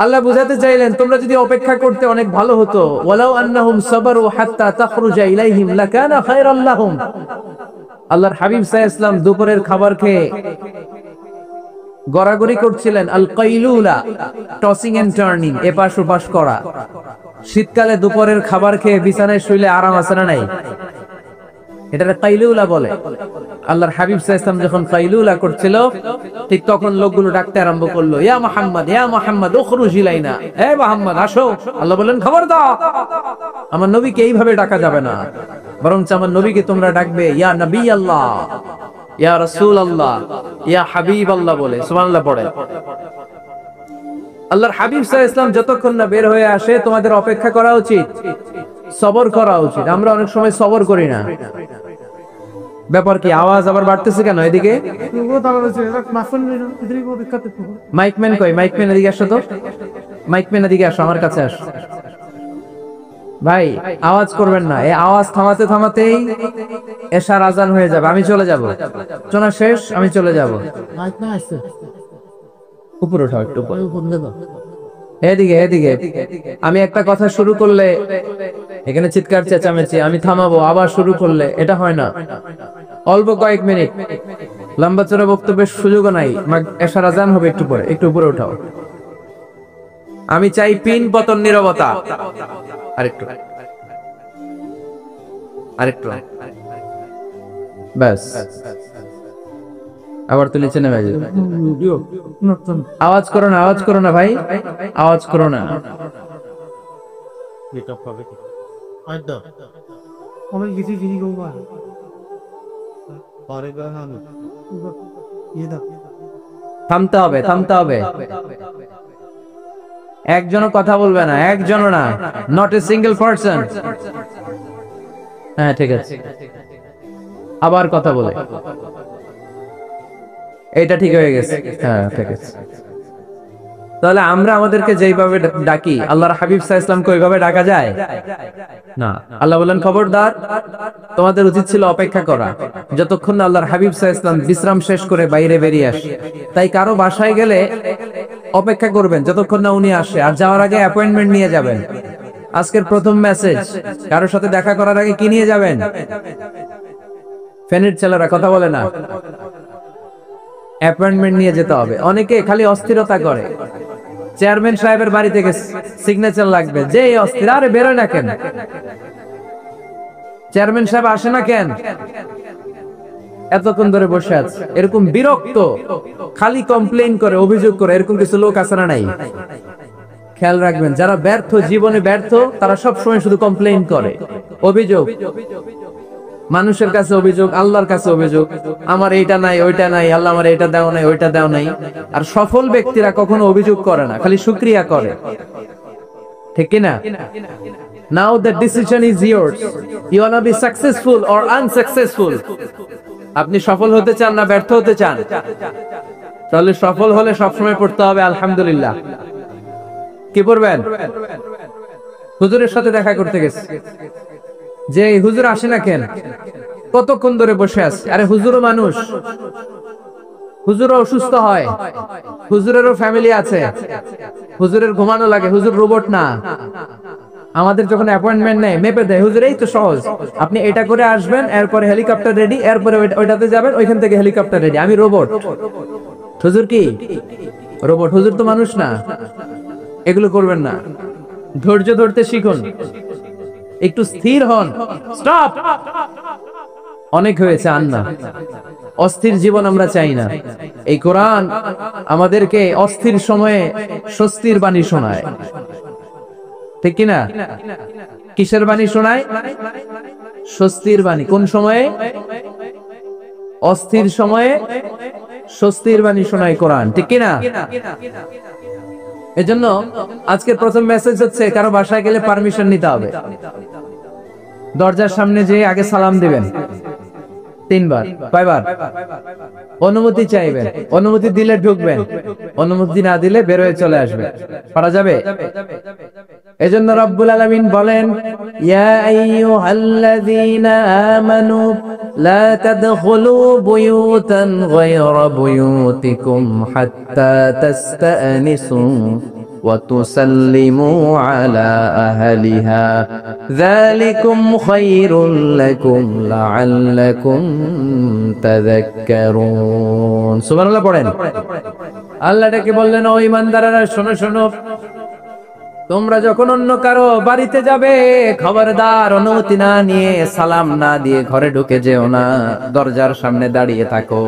আল্লাহ বুঝাতে চাইলেন তোমরা যদি অপেক্ষা করতে অনেক ভালো হতো। ওয়ালাউ আন্নাহুম সাবারু হাত্তা তাখরুজা ইলাইহিম লাকানা খায়রাল লাহুম। আল্লাহর হাবিব সাল্লাল্লাহু আলাইহি ওয়াসাল্লাম দুপুরের খাবার খেয়ে গড়াগড়ি করছিলেন। আল কাইলুলা, টসিং এন্ড টার্নিং, এপাশ ওপাশ করা। শীতকালে দুপুরের খাবার খেয়ে বিছানায় শুইলে আরাম আছে না নাই? এটা কাইলুলা বলে। আল্লাহর হাবিব সাল্লাল্লাহু আলাইহি ওয়াসাল্লাম যখন কাইলুলা করছিল, ঠিক তখন লোকগুলো ডাকতে আরম্ভ করলো, ইয়া মুহাম্মদ, ইয়া মুহাম্মদ, উখরুজ ইলাইনা, হে মুহাম্মদ আসো। আল্লাহ বললেন খবর দাও, আমার নবীকে এইভাবে ডাকা যাবে না, বরং আমার নবীকে তোমরা ডাকবে ইয়া নবী আল্লাহ, ইয়া রাসূল আল্লাহ, ইয়া হাবিব আল্লাহ বলে সুবহানাল্লাহ পড়ে। আল্লাহর হাবিব সাল্লাল্লাহু আলাইহি ওয়াসাল্লাম যতক্ষণ না বের হয়ে আসে তোমাদের অপেক্ষা করা উচিত, সবর করা উচিত। আমরা অনেক সময় সবর করি না। ব্যাপার কি? আওয়াজ আবার বাড়তেছে কেন? এদিকে মাইকম্যান কই? মাইকম্যান এদিকে আসো তো, মাইকম্যান এদিকে আসো, আমার কাছে আসো। ভাই আওয়াজ করবেন না, এই আওয়াজ থামাতে থামাতেই এশার আজান হয়ে যাবে। আমি চলে যাব, চলা শেষ, আমি চলে যাব। উপরে উঠাও একটু, এদিকে এদিকে। আমি একটা কথা শুরু করলে এখানে চিৎকার চেঁচামেচি, আমি থামাবো, আবার শুরু করলে এটা হয় না। অল্প কয়েক মিনিট, লম্বা চড়া বক্তব্যের সুযোগও নাই। এশার আজান হবে একটু পরে, একটু উপরে উঠাও। আমি চাই পিন পতন নীরবতা। আরেকটু আরেকটু, ব্যাস। আবার তো নিচে নেমে যাবে। আওয়াজ করো না, আওয়াজ করো না ভাই, আওয়াজ করো না। থামতে হবে, থামতে হবে। একজনও কথা বলবে না, একজনও না, নট এ সিঙ্গেল পারসন। হ্যাঁ ঠিক আছে, আবার কথা বলে, এটা ঠিক হয়ে গেছে। হ্যাঁ ঠিক আছে। তাহলে আমরা আমাদেরকে যেইভাবে ডাকি, আল্লাহর হাবিব সাল্লাল্লাহু আলাইহি ওয়াসাল্লামকে ওইভাবে ডাকা যায় না। আল্লাহ বলেন খবরদার, তোমাদের উচিত ছিল অপেক্ষা করা যতক্ষণ না আল্লাহর হাবিব সাল্লাল্লাহু আলাইহি ওয়াসাল্লাম বিশ্রাম শেষ করে বাইরে বেরিয়ে আসে। তাই কারো বাসায় গেলে অপেক্ষা করবেন যতক্ষণ না উনি আসে, আর যাওয়ার আগে অ্যাপয়েন্টমেন্ট নিয়ে যাবেন। আজকের প্রথম মেসেজ, কারোর সাথে দেখা করার আগে কি নিয়ে যাবেন? ফেনের ছেলেরা কথা বলে না, অ্যাপয়েন্টমেন্ট নিয়ে যেতে হবে। অনেকে খালি অস্থিরতা করে, চেয়ারম্যান সাহেবের বাড়ি থেকে সিগনেচার লাগবে, যে অস্থির, আরে বেরোয় না কেন? চেয়ারম্যান সাহেব আসে না কেন? এতক্ষণ ধরে বসে আছে, এরকম বিরক্ত, খালি কমপ্লেইন করে, অভিযোগ করে, এরকম কিছু লোক আছে না নাই? খেয়াল রাখবেন, যারা ব্যর্থ, জীবনে ব্যর্থ, তারা সব সময় শুধু কমপ্লেইন করে, অভিযোগ। মানুষের কাছে অভিযোগ, আল্লাহর কাছে অভিযোগ, আমার এইটা নাই, ওইটা নাই, আল্লাহ আমার এটা দাও নাই, ওইটা দাও নাই। আর সফল ব্যক্তিরা কখনো অভিযোগ করে না, খালি শুকরিয়া করে, ঠিক কি না? Now the decision is yours. You wanna be successful or unsuccessful? আপনি সফল হতে চান না ব্যর্থ হতে চান? তাহলে সফল হলে সবসময় পড়তে হবে আলহামদুলিল্লাহ। কি পড়বেন? হুজুরের সাথে দেখা করতে গেছে, যে হুজুর আসে না কেন, কতক্ষণ ধরে বসে আছে। আরে হুজুরও মানুষ, হুজুরও অসুস্থ হয়, হুজুরেরও ফ্যামিলি আছে, হুজুরের ঘুমানো লাগে, হুজুর রোবট না। আমাদের যখন অ্যাপয়েন্টমেন্ট নেয় মেপে দেয়, হুজুর এই তো সহজ, আপনি এটা করে আসবেন, এরপরে হেলিকপ্টার রেডি, এরপরে ওইটাতে যাবেন, ওইখান থেকে হেলিকপ্টার রেডি। আমি রোবট, হুজুর কি রোবট? হুজুর তো মানুষ না। এগুলো করবেন না, ধৈর্য ধরতে শিখুন, একটু স্থির হন। স্টপ, অনেক হয়েছে, আন না। অস্থির জীবন আমরা চাই না। এই কোরআন আমাদেরকে অস্থির সময়ে স্বস্তির বাণী শোনায়, ঠিক কিনা? কিসের বাণী শোনায়? স্বস্তির বাণী। কোন সময়ে? অস্থির সময়ে স্বস্তির বাণী শোনায় কোরআন, ঠিক কিনা? এজন্য আজকের প্রথম মেসেজ হচ্ছে, কারো বাসায় গেলে পারমিশন নিতে হবে। দরজার সামনে যেয়ে আগে সালাম দিবেন 3 বার, কয়বার? অনুমতি চাইবেন, অনুমতি দিলে ঢুকবেন, অনুমতি না দিলে বের হয়ে চলে আসবে। পারা যাবে? এজন্য রব্বুল আলামিন বলেন, ইয়া আইয়ুহাল্লাযীনা আমানু লা তাদখুলু বুয়ুতান গায়রা বুয়ুতিকুম হাত্তা তাস্তানিসু وتسلموا على أهلها ذلكم خير لكم لعلكم تذكرون سبحان الله পড়েন আল্লাহ ডেকে বললেন ও ঈমানদাররা শোনো শোনো তোমরা যখন অন্য কারো বাড়িতে যাবে খবরদার অনুমতি না নিয়ে সালাম না দিয়ে ঘরে ঢুকে যেও না দরজার সামনে দাঁড়িয়ে থাকো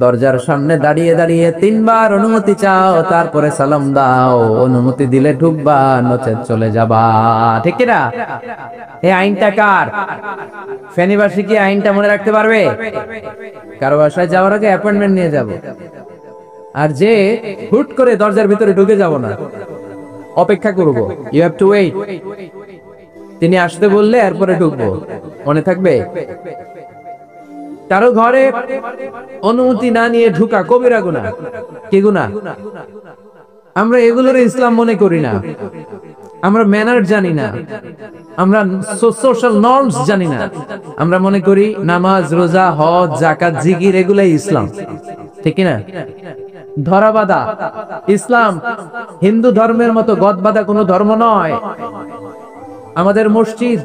দরজার সামনে দাঁড়িয়ে দাঁড়িয়ে 3 বার অনুমতি চাও তারপরে সালাম দাও অনুমতি দিলে ঢুকবা নচেত চলে যাবা ঠিক কি না এই আইনটা কার ফেনীবাসী কি আইনটা মনে রাখতে পারবে কারো বাসায় যাওয়ার আগে অ্যাপয়েন্টমেন্ট নিয়ে যাব আর যে হুট করে দরজার ভিতরে ঢুকে যাব না অপেক্ষা করব ইউ হ্যাভ টু ওয়েট তিনি আসতে বললে এরপরে ঢুকবো মনে থাকবে কারো ঘরে অনুমতি না নিয়ে ঢুকা কবিরা গুনাহ কি গুনাহ আমরা এগুলোর ইসলাম মনে করি না আমরা ম্যানার জানি না আমরা সোশ্যাল নর্মস জানি না আমরা মনে করি নামাজ রোজা হজ যাকাত জিকির এগুলাই ইসলাম ঠিক না ধরাবাধা ইসলাম হিন্দু ধর্মের মতো গদবাধা কোনো ধর্ম নয় আমাদের মসজিদ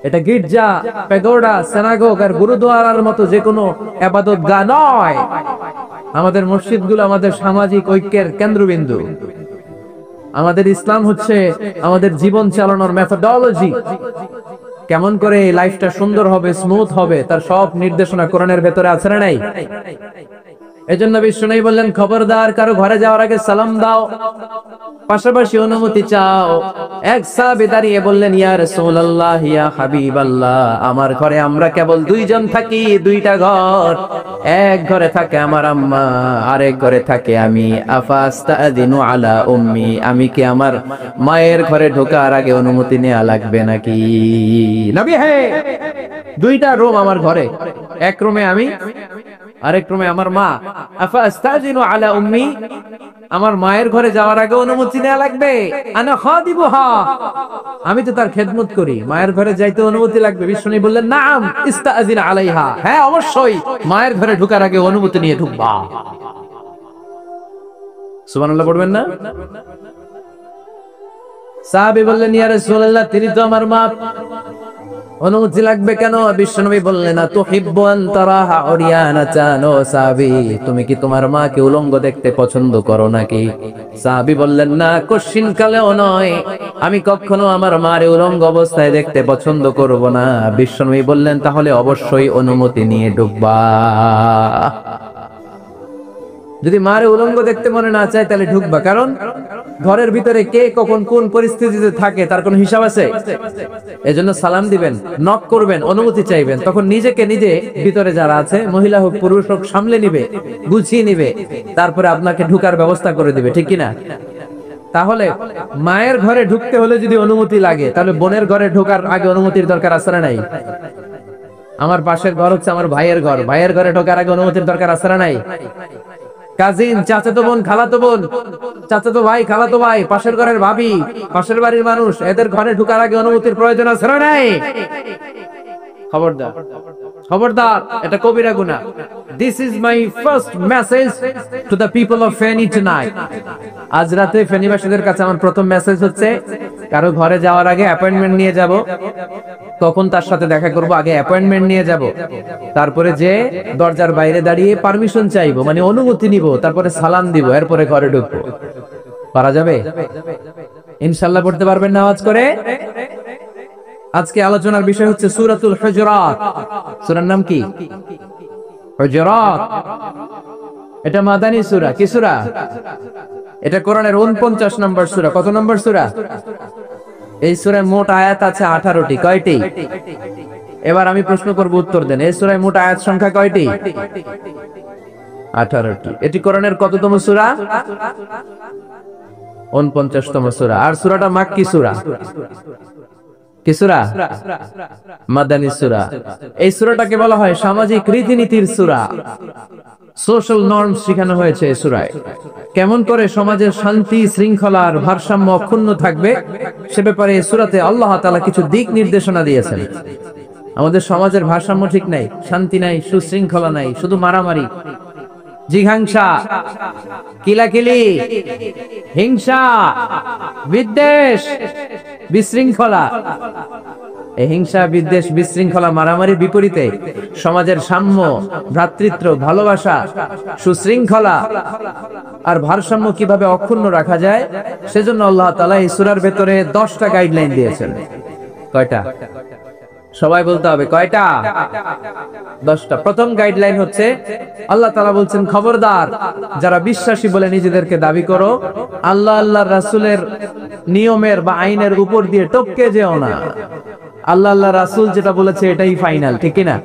এটা গির্জা প্যাগোডা সিনাগোগ আর গুরুদ্বারার মতো যে কোনো ইবাদতগাহ নয় আমাদের মসজিদগুলো আমাদের সামাজিক ঐক্যের কেন্দ্রবিন্দু আমাদের ইসলাম হচ্ছে আমাদের জীবন চালানোর মেথোডোলজি কেমন করে লাইফটা সুন্দর হবে স্মুথ হবে তার সব নির্দেশনা কোরআনের ভেতরে আছে না নাই এজন্য বিষ্ণু বললেন খবরদার কারো ঘরে যাওয়ার আগে সালাম দাও পাশাপাশি অনুমতি চাও এক সাহাবী দাঁড়িয়ে বললেন ইয়া রাসূলুল্লাহ ইয়া হাবিবাল্লাহ আমার ঘরে আমরা কেবল 2 জন থাকি 2টা ঘর এক ঘরে থাকে আমার আম্মা আরেক ঘরে থাকে আমি আফাস্তাদিনু আলা উম্মি আমি কি আমার মায়ের ঘরে ঢোকার আগে অনুমতি নেওয়া লাগবে নাকি নবী হে 2টা রুম আমার ঘরে এক রুমে আমি আরেক রুমে আমার মা আফাস্তাদিনু আলা উম্মি আমার মায়ের ঘরে যাওয়ার আগে অনুমতি নেওয়া লাগবে আনা খাদিবুহা আমি তো তার খেদমত করি মায়ের ঘরে যাইতে অনুমতি লাগবে বিষ্ণু বললেন নাম ইস্তাযিন আলাইহা হ্যাঁ অবশ্যই মায়ের ঘরে ঢোকার আগে অনুমতি নিয়ে ঢুকবা সুবহানাল্লাহ পড়বেন না সাহাবী বললেন ইয়া রাসূলুল্লাহ তিনি তো আমার মা অনুমতি লাগবে কেন বিশ্বনবী বললেন না তুহিব্বু আন তারাহা উরিয়ানাতান ও সাহাবী তুমি কি তোমার মাকে উলঙ্গ দেখতে পছন্দ করো নাকি সাহাবী বললেন না কোশ্চিন কালেও নয় আমি কখনো আমার মারে উলঙ্গ অবস্থায় দেখতে পছন্দ করব না বিশ্বনবী বললেন তাহলে অবশ্যই অনুমতি নিয়ে ঢুকবা যদি মারে উলঙ্গ দেখতে মনে না চায় তাহলে ঢুকবা কারণ ঘরের ভিতরে কে কখন কোন পরিস্থিতিতে থাকে তার কোনো হিসাব আছে এজন্য সালাম দিবেন নক করবেন অনুমতি চাইবেন তখন নিজেকে নিজে ভিতরে যারা আছে মহিলা হোক পুরুষ হোক সামলে নিবে গুছিয়ে নিবে তারপরে আপনাকে ঢোকার ব্যবস্থা করে দিবে ঠিক কি না তাহলে মায়ের ঘরে ঢুকতে হলে যদি অনুমতি লাগে তাহলে বোনের ঘরে ঢোকার আগে অনুমতির দরকার আছে না নাই আমার পাশের ঘর হচ্ছে আমার ভাইয়ের ঘর ভাইয়ের ঘরে ঢোকার আগে অনুমতির দরকার আছে না নাই কাজিন চাচাতো বোন খালাতো বোন চাচাতো ভাই খালাতো ভাই পাশের ঘরের ভাবি পাশের বাড়ির মানুষ এদের ঘরে ঢোকার আগে অনুমতির প্রয়োজন আছে না নাই খবরদার খবরদার এটা কবিরা গুনাহ this is my first message to the people of Feni tonight আজ রাতে ফেনীবাসীদের কাছে আমার প্রথম মেসেজ হচ্ছে কারো ঘরে যাওয়ার আগে অ্যাপয়েন্টমেন্ট নিয়ে যাব কখন তার সাথে দেখা করব আগে অ্যাপয়েন্টমেন্ট নিয়ে যাব তারপরে যে দরজার বাইরে দাঁড়িয়ে পারমিশন চাইবো মানে অনুমতি নিব তারপরে সালাম দিব এরপরে ঘরে ঢুকবো পারা যাবে ইনশাআল্লাহ পড়তে পারবেন না আওয়াজ করে আজকে আলোচনার বিষয় হচ্ছে সূরাতুল হুজুরাত সূরার নাম কি হুজুরাত এটা মাদানী সূরা কি সূরা এটা কোরআনের 49 নম্বর সূরা কত নম্বর সূরা এই সূরায় মোট আয়াত আছে 18টি কয়টি এবার আমি প্রশ্ন করব উত্তর দেন এই সূরায় মোট আয়াত সংখ্যা কয়টি 18টি এটি কোরআনের কততম সূরা 49তম সূরা আর সূরাটা মাক্কি সূরা কি সূরা মাদানী সূরা এই সূরাটাকে বলা হয় সামাজিক রীতিনীতির সূরা সোশ্যাল নর্মস শেখানো হয়েছে এই সূরায় কেমন করে সমাজের শান্তি শৃঙ্খলার ভারসাম্য অক্ষুণ্ণ থাকবে সে ব্যাপারে এই সূরাতে আল্লাহ তাআলা কিছু দিক নির্দেশনা দিয়েছেন আমাদের সমাজের ভারসাম্য ঠিক নাই শান্তি নাই সুশৃঙ্খলা নাই শুধু মারামারি জিঘাংসা, কিলাকিলি, হিংসা, বিদ্বেষ, বিশৃঙ্খলা। এই হিংসা, বিদ্বেষ, বিশৃঙ্খলা, মারামারির বিপরীতে সমাজের সাম্য, ভ্রাতৃত্ব, ভালোবাসা, সুশৃঙ্খলা আর ভারসাম্য কিভাবে অক্ষুণ্ণ রাখা যায়, সেজন্য আল্লাহ তাআলা এই সূরার ভেতরে 10টা গাইডলাইন দিয়েছেন। কয়টা? সবাই বলতে হবে, কয়টা? 10টা। প্রথম গাইডলাইন হচ্ছে, আল্লাহ তাআলা বলছেন, খবরদার যারা বিশ্বাসী বলে নিজেদেরকে দাবি করো, আল্লাহ আল্লাহর রাসূলের নিয়মের বা আইনের উপর দিয়ে টপকে যেও না। আল্লাহ আল্লাহ রাসূল যেটা বলেছে এটাই ফাইনাল, ঠিক কি না?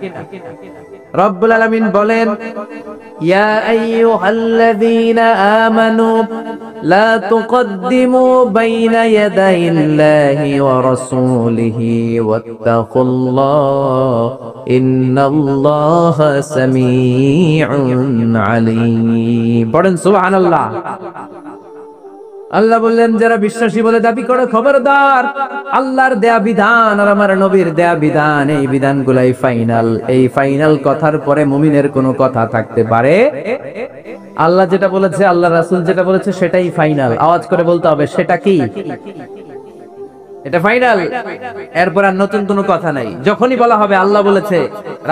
রব্বুল আলামিন বলেন, ইয়া আইয়ুহাল্লাযীনা আমানু লা তুকদ্দিমু বাইনা ইয়াদাইল্লাহি ওয়া রাসূলিহি ওয়াত্তাকুল্লাহ ইন্নাল্লাহা সামিউন আলীম। পড়েন সুবহানাল্লাহ। আল্লাহ বললেন, যারা বিশ্বাসী বলে দাবি করে, খবরদার আল্লাহর দেয়া বিধান আর আমার নবীর দেয়া বিধান, এই বিধানগুলাই ফাইনাল। এই ফাইনাল কথার পরে মুমিনের কোনো কথা থাকতে পারে? আল্লাহ যেটা বলেছে, আল্লাহ রাসূল যেটা বলেছে সেটাই ফাইনাল। আওয়াজ করে বলতে হবে, সেটা কি? এটা ফাইনাল। এরপর আর নতুন কোনো কথা নাই। যখনই বলা হবে আল্লাহ বলেছে,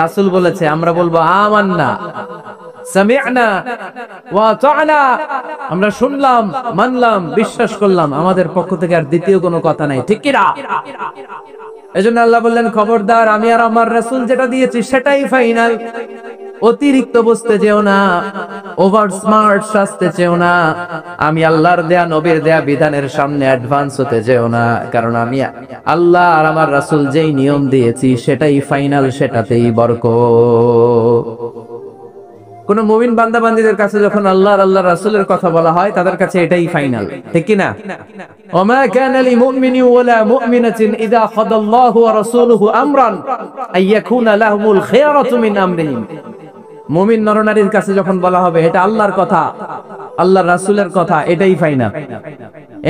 রাসূল বলেছে, আমরা বলবো আমান্না, সামি'না ওয়া আতা'না, আমরা শুনলাম, মানলাম, বিশ্বাস করলাম। আমাদের পক্ষ থেকে আর দ্বিতীয় কোনো কথা নাই, ঠিক কি না? এজন্য আল্লাহ বললেন, খবরদার আমি আর আমার রাসূল যেটা দিয়েছি সেটাই ফাইনাল। অতিরিক্ত বুঝতে যেও না, ওভার স্মার্ট সাজতে যেও না, আমি আল্লাহর দেয়া নবীর দেয়া বিধানের সামনে অ্যাডভান্স হতে যেও না। কারণ আমি আল্লাহ আর আমার রাসূল যেই নিয়ম দিয়েছি সেটাই ফাইনাল, সেটাতেই বরকত। কোন মুমিন বান্দা বান্দীদের কাছে যখন আল্লাহ আর আল্লাহর রাসূলের কথা বলা হয়, তাদের কাছে এটাই ফাইনাল, ঠিক কি না? ওমা কানা লিল মুমিনি ওয়ালা মুমিনাতিন ইযা খাদাল্লাহু ওয়া রাসূলুহু আমরান আইয়াকুনা লাহুমুল খিয়ারাতু মিন আমরিহিম। মুমিন নরনারীর কাছে যখন বলা হবে এটা আল্লাহর কথা, আল্লাহর রাসূলের কথা, এটাই ফাইনাল।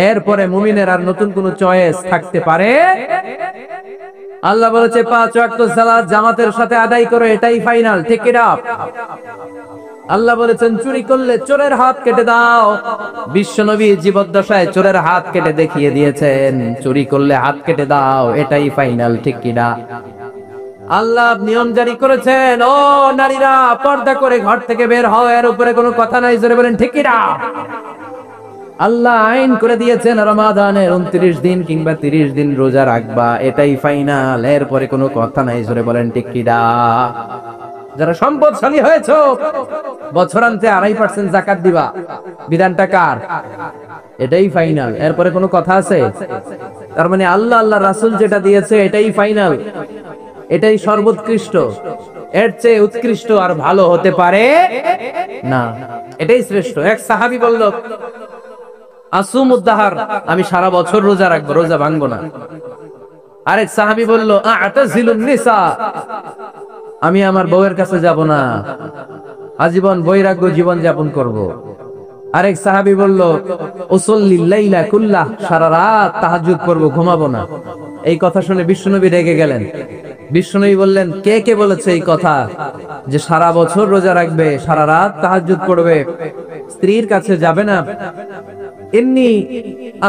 এরপরে মুমিনের আর নতুন কোন চয়েস থাকতে পারে? আল্লাহ বলেছে 5 ওয়াক্ত সালাত জামাতের সাথে আদায় করো, এটাই ফাইনাল, ঠিক কি না? আল্লাহ বলেছেন, চুরি করলে চোরের হাত কেটে দাও। বিশ্বনবী জীবদ্দশায় চোরের হাত কেটে দেখিয়ে দিয়েছেন, চুরি করলে হাত কেটে দাও, এটাই ফাইনাল, ঠিক কি না? আল্লাহ নিয়ম জারি করেছেন, ও নারীরা পর্দা করে ঘর থেকে বের হও, এর উপরে কোনো কথা নাই, জোরে বলেন ঠিক কি না? আল্লাহ আইন করে দিয়েছেন, রমাদানের 29 দিন কিংবা 30 দিন রোজা রাখবা, এটাই ফাইনাল, এরপরে কোনো কথা নাই, জোরে বলেন ঠিক কি না? যারা সম্পদশালী হয়েছো, বছরান্তে 2.5% যাকাত দিবা, বিধানটা কার? এটাই ফাইনাল, এরপরে কোনো কথা আছে? তার মানে আল্লাহ আল্লাহ রাসূল যেটা দিয়েছে এটাই ফাইনাল, এটাই সর্বোৎকৃষ্ট। এর চেয়ে উৎকৃষ্ট আর ভালো হতে পারে না, এটাই শ্রেষ্ঠ। এক সাহাবী বলল, আসুমুদ্দাহার, আমি সারা বছর রোজা রাখবো, রোজা ভাঙবো না। আরেক সাহাবী বলল, আ'তাজিলুন নিসা, আমি আমার বউয়ের কাছে যাব না, আজীবন বৈরাগ্য জীবন যাপন করব। আরেক সাহাবী বলল, উসাল্লিল লাইলা কুল্লাহ, সারা রাত তাহাজ্জুদ করব, ঘুমাবো না। এই কথা শুনে বিশ্বনবী রেগে গেলেন। বিশ্বনবী বললেন, কে কে বলেছে এই কথা যে সারা বছর রোজা রাখবে, সারা রাত তাহাজ্জুদ করবে, স্ত্রীর কাছে যাবে না? ইন্নী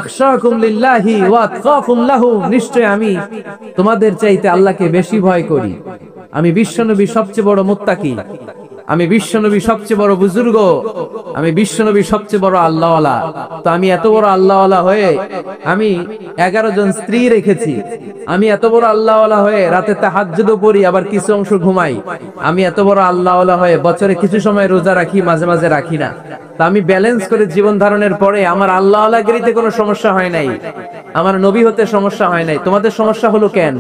আখশাকুম লিল্লাহি ওয়া আতকাকুম লাহু, নিশ্চয় আমি তোমাদের চাইতে আল্লাহকে বেশি ভয় করি। আমি বিশ্বনবী সবচেয়ে বড় মুত্তাকি, আমি বিশ্বনবী সবচেয়ে বড় বুজুর্গ, আমি বিশ্বনবী সবচেয়ে বড় আল্লাহওয়ালা। তো আমি এত বড় আল্লাহওয়ালা হয়ে আমি 11 জন স্ত্রী রেখেছি, আমি এত বড় আল্লাহওয়ালা হয়ে রাতে তাহাজ্জুদও পড়ি, আবার কিছু অংশ ঘুমাই। আমি এত বড় আল্লাহওয়ালা হয়ে বছরে কিছু সময় রোজা রাখি, মাঝে মাঝে রাখি না। তা আমি ব্যালেন্স করে জীবন ধারণের পরে আমার আল্লাহওয়ালাগিরিতে কোনো সমস্যা হয় নাই, আমার নবী হতে সমস্যা হয় নাই। তোমাদের সমস্যা হলো কেন?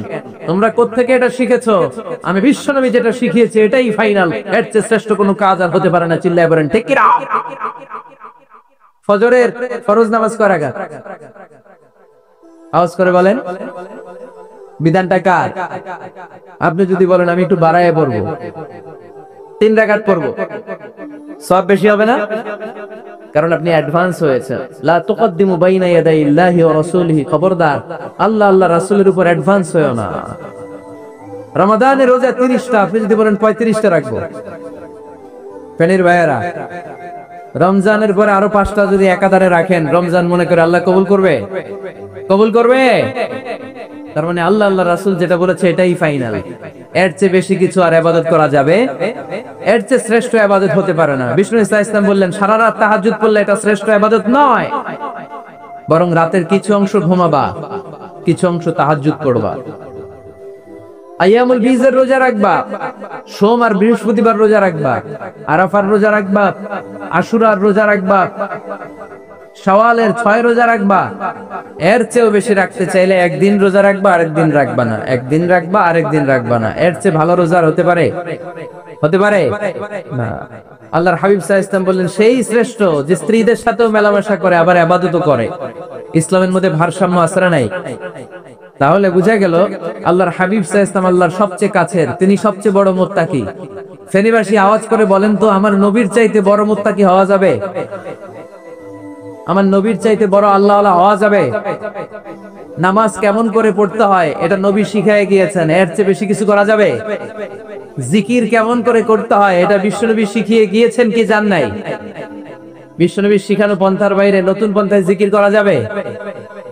তোমরা কোত্থেকে এটা শিখেছো? আমি বিশ্বনবী যেটা শিখিয়েছি এটাই ফাইনাল, এর চেয়ে শ্রেষ্ঠ কোনো কাজ আর হতে পারে না। চিল্লায় বলেন ঠিক কি না? ফজরের ফরজ নামাজ কয় রাকাত? আওয়াজ করে বলেন, বিধানটা কার? আপনি যদি বলেন আমি একটু বাড়ায় পড়বো, 3 রাকাত পড়বো, সব বেশি হবে না? কারণ আপনি অ্যাডভান্স হয়েছেন। লা তুকদ্দিমু বাইনা ইয়াদাইল্লাহি ওয়া রাসূলিহি, খবরদার আল্লাহ আল্লাহ রাসূলের উপর অ্যাডভান্স হয়ো না। রমাদানের রোজা 30টা, আপনি যদি বলেন 35টা রাখবো, ফেনীর ভাইয়েরা, রমজানের পরে আরো 5টা যদি একাধারে রাখেন, রমজান মনে করে আল্লাহ কবুল করবে? কবুল করবে। তার মানে আল্লাহ আল্লাহ রাসূল যেটা বলেছে এটাই ফাইনাল। এর চেয়ে বেশি কিছু আর ইবাদত করা যাবে, এর চেয়ে শ্রেষ্ঠ ইবাদত হতে পারে না। বিষ্ণু ইসলাম বললেন সারা রাত তাহাজ্জুদ পড়লে এটা শ্রেষ্ঠ ইবাদত নয়, বরং রাতের কিছু অংশ ঘুমাবা, কিছু অংশ তাহাজ্জুদ পড়বা। আইয়ামুল বীজের রোজা রাখবা, সোম আর বৃহস্পতিবার রোজা রাখবা, আরাফার রোজা রাখবা, আশুরার রোজা রাখবা, শাওয়ালের 6 রোজা রাখবা। এর চেয়েও বেশি রাখতে চাইলে একদিন রোজা রাখবা, আরেকদিন রাখবা না, একদিন রাখবা, আরেকদিন রাখবা না। এর চেয়ে ভালো রোজা হতে পারে? হতে পারে না। আল্লাহর হাবিব সাল্লাল্লাহু আলাইহি ওয়াসাল্লাম বললেন সেই শ্রেষ্ঠ যে স্ত্রীদের সাথেও মেলামেশা করে আবার ইবাদতও করে। ইসলামের মধ্যে ভারসাম্য আছে না নাই? তাহলে বোঝা গেল আল্লাহর হাবিব সাল্লাল্লাহু আলাইহি ওয়াসাল্লাম আল্লাহর সবচেয়ে কাছের, তিনি সবচেয়ে বড় মুত্তাকি। ফেনীবাসী আওয়াজ করে বলেন তো, আমার নবীর চাইতে বড় মুত্তাকি হওয়া যাবে? আমার নবীর চাইতে বড় আল্লাহওয়ালা হওয়া যাবে? নামাজ কেমন করে পড়তে হয় এটা নবী শিখায় গিয়েছেন, এর চেয়ে বেশি কিছু করা যাবে? জিকির কেমন করে করতে হয় এটা বিশ্বনবী শিখিয়ে গিয়েছেন কি জান নাই? বিশ্বনবীর শিখানো পন্থার বাইরে নতুন পন্থায় জিকির করা যাবে?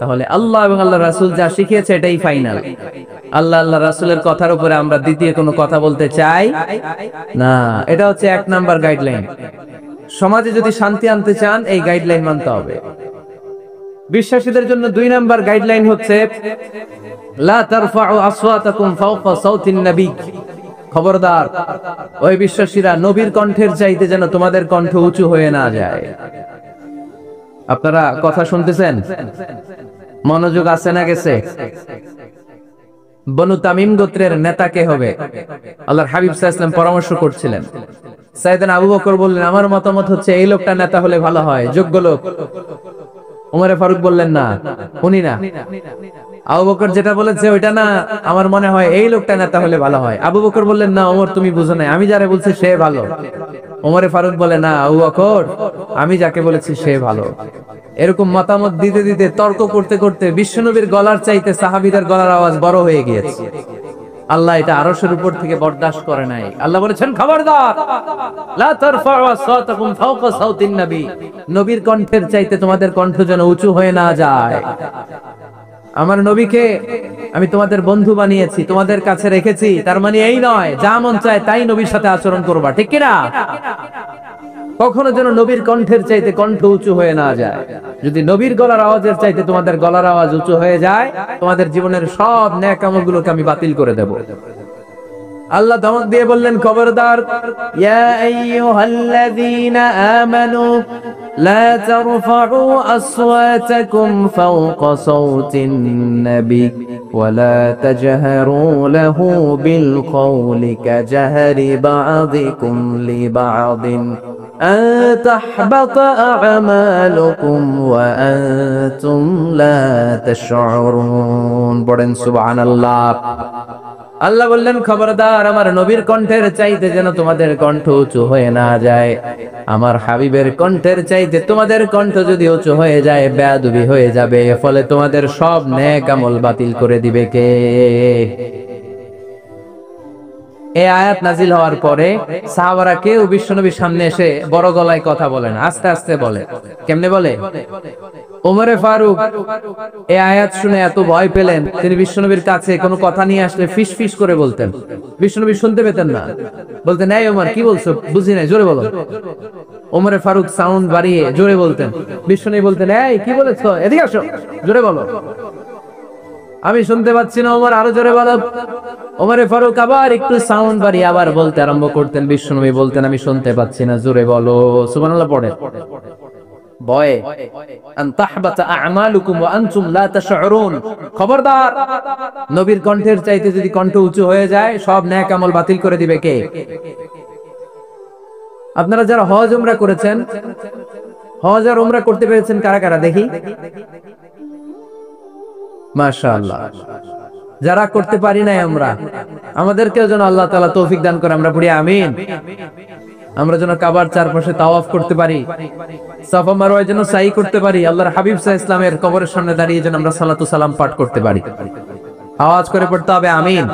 তাহলে আল্লাহ এবং আল্লাহ রাসূল যা শিখিয়েছে এটাই ফাইনাল। আল্লাহ আল্লাহ রাসূলের কথার উপরে আমরা দ্বিতীয় কোনো কথা বলতে চাই না। এটা হচ্ছে 1 নাম্বার গাইডলাইন। সমাজে যদি শান্তি আনতে চান এই গাইডলাইন মানতে হবে। বিশ্বাসীদের জন্য 2 নাম্বার গাইডলাইন হচ্ছে লা তারফাউ আসওয়াতাকুম ফাওকা সাওতিন নবী। খবরদার ওই বিশ্বাসীরা নবীর কণ্ঠের চাইতে যেন তোমাদের কণ্ঠ উঁচু হয়ে না যায়। আপনারা কথা শুনতেছেন? মনোযোগ আছে না গেছে? বনু তামিম গোত্রের নেতা কে হবে? আল্লাহর হাবিব সাল্লাল্লাহু আলাইহি ওয়াসাল্লাম পরামর্শ করছিলেন। সাইয়েদনা আবু বকর বললেন আমার মতামত হচ্ছে এই লোকটা নেতা হলে ভালো হয়, যোগ্য লোক। ওমরে ফারুক বললেন না, উনি না। আবু বকর যেটা বলেছে ওইটা না, আমার মনে হয় এই লোকটা নেতা হলে ভালো হয়। আবু বকর বললেন না ওমর তুমি বুঝো নাই, আমি যারে বলছি সে ভালো। ওমরে ফারুক বলে না আবু বকর, আমি যাকে বলেছি সে ভালো। এরকম মতামত দিতে দিতে তর্ক করতে করতে বিশ্বনবীর গলার চাইতে সাহাবীদের গলার আওয়াজ বড় হয়ে গিয়েছে। আল্লাহ এটা আরশের উপর থেকে বরদাস্ত করে নাই। আল্লাহ বলেছেন খবরদার লা তারফাউ আসওয়াতাকুম ফাওকা সাওতিন নবী। নবীর কণ্ঠের চাইতে তোমাদের কণ্ঠ যেন উঁচু হয়ে না যায়। আমার নবীকে আমি তোমাদের বন্ধু বানিয়েছি, তোমাদের কাছে রেখেছি, তার মানে এই নয় যা মন চায় তাই নবীর সাথে আচরণ করবা, ঠিক কি না? কখনো যেন নবীর কণ্ঠের চাইতে কণ্ঠ উঁচু হয়ে না যায়। যদি নবীর গলার আওয়াজের চাইতে তোমাদের গলার আওয়াজ উঁচু হয়ে যায়, তোমাদের জীবনের সব নেক আমলগুলোকে আমি বাতিল করে দেব। আল্লাহ ধমক দিয়ে বললেন খবরদার ইয়া আইয়ুহাল্লাযীনা আমানু লা তারফাউ আসওয়াতাকুম ফাওকা সাওতিন নবী ওয়া লা তাজহারু লাহু বিল কওলি কাজহরি বা'দিকুম লিবা'দিন আন তাহবাতা আ'মালুকুম ওয়া আনতুম লা তাশউরুন। পড়েন সুবহানাল্লাহ। আল্লাহ বললেন খবরদার আমার নবীর কণ্ঠের চাইতে যেন তোমাদের কণ্ঠ উঁচু হয়ে না যায়। আমার হাবিবের কণ্ঠের চাইতে তোমাদের কণ্ঠ যদি উঁচু হয়ে যায় বেয়াদবি হয়ে যাবে, ফলে তোমাদের সব নেক আমল বাতিল করে দিবে কে? এই আয়াত নাজিল হওয়ার পরে সাহাবারা কেউ বিশ্বনবীর সামনে এসে বড় গলায় কথা বলে না, আস্তে আস্তে বলে। কেমনে বলে? ওমরে ফারুক এই আয়াত শুনে এত ভয় পেলেন, তিনি বিশ্বনবীর কাছে কোনো কথা নিয়ে আসলে ফিস ফিস করে বলতেন। বিশ্বনবী শুনতে পেতেন না, বলতেন এই ওমর কি বলছো, বুঝি নাই, জোরে বলো। ওমরে ফারুক সাউন্ড বাড়িয়ে জোরে বলতেন। বিশ্বনবী বলতেন এই কি বলেছো, এদিকে আসো, জোরে বলো। আমি শুনতে পাচ্ছি না, ওমর আরো জোরে বলো। ওমরে ফারুক আবার একটু সাউন্ড বাড়িয়ে আবার বলতে আরম্ভ করতেন। বিশ্বনবী বলতেন আমি শুনতে পাচ্ছি না, জোরে বলো। সুবহানাল্লাহ পড়ে। ভয়ে আন তাহবাতা আ'মালুকুম ওয়া আনতুম লা তাশউরুন। খবরদার নবীর কণ্ঠের চাইতে যদি কণ্ঠ উঁচু হয়ে যায় সব নেক আমল বাতিল করে দিবে কে? আপনারা যারা হজ উমরা করেছেন, হজ আর উমরা করতে পেরেছেন কারা কারা দেখি? মাশাআল্লাহ। যারা করতে পারি নাই আমরা, আমাদেরকেও যেন আল্লাহ তাআলা তৌফিক দান করে, আমরা পড়ি আমিন। আমরা যেন কাবার চারপাশে তাওয়াফ করতে পারি, সাফা মারওয়ায় যেন সাই করতে পারি, আল্লাহর হাবিব সাল্লাল্লাহু আলাইহি ওয়াসাল্লামের কবরের সামনে দাঁড়িয়ে যেন আমরা সালাতু সালাম পাঠ করতে পারি। আওয়াজ করে পড়তে হবে আমিন।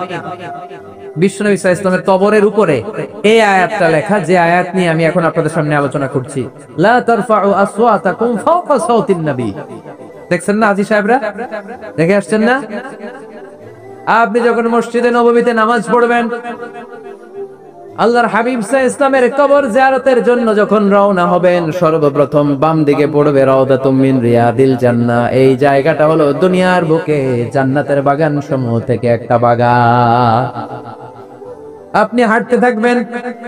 বিশ্বনবী সাল্লাল্লাহু আলাইহি ওয়াসাল্লামের কবরের উপরে এই আয়াতটা লেখা, যে আয়াত নিয়ে আমি এখন আপনাদের সামনে আলোচনা করছি। লা তারফাউ আসওয়াতাকুম ফাওকা সাওতিন নবী। দেখছেন না আজি সাহেবরা, দেখে আসছেন না? আপনি যখন মসজিদে নববীতে নামাজ পড়বেন, আল্লাহর হাবিব সাল্লাল্লাহু আলাইহি ওয়াসাল্লামের কবর জিয়ারতের জন্য যখন রওনা হবেন, সর্বপ্রথম বাম দিকে পড়বে রাউদাতুম মিন রিয়াদিল জান্নাহ। এই জায়গাটা হলো দুনিয়ার বুকে জান্নাতের বাগান সমূহ থেকে একটা বাগান। আপনি হাঁটতে থাকবেন,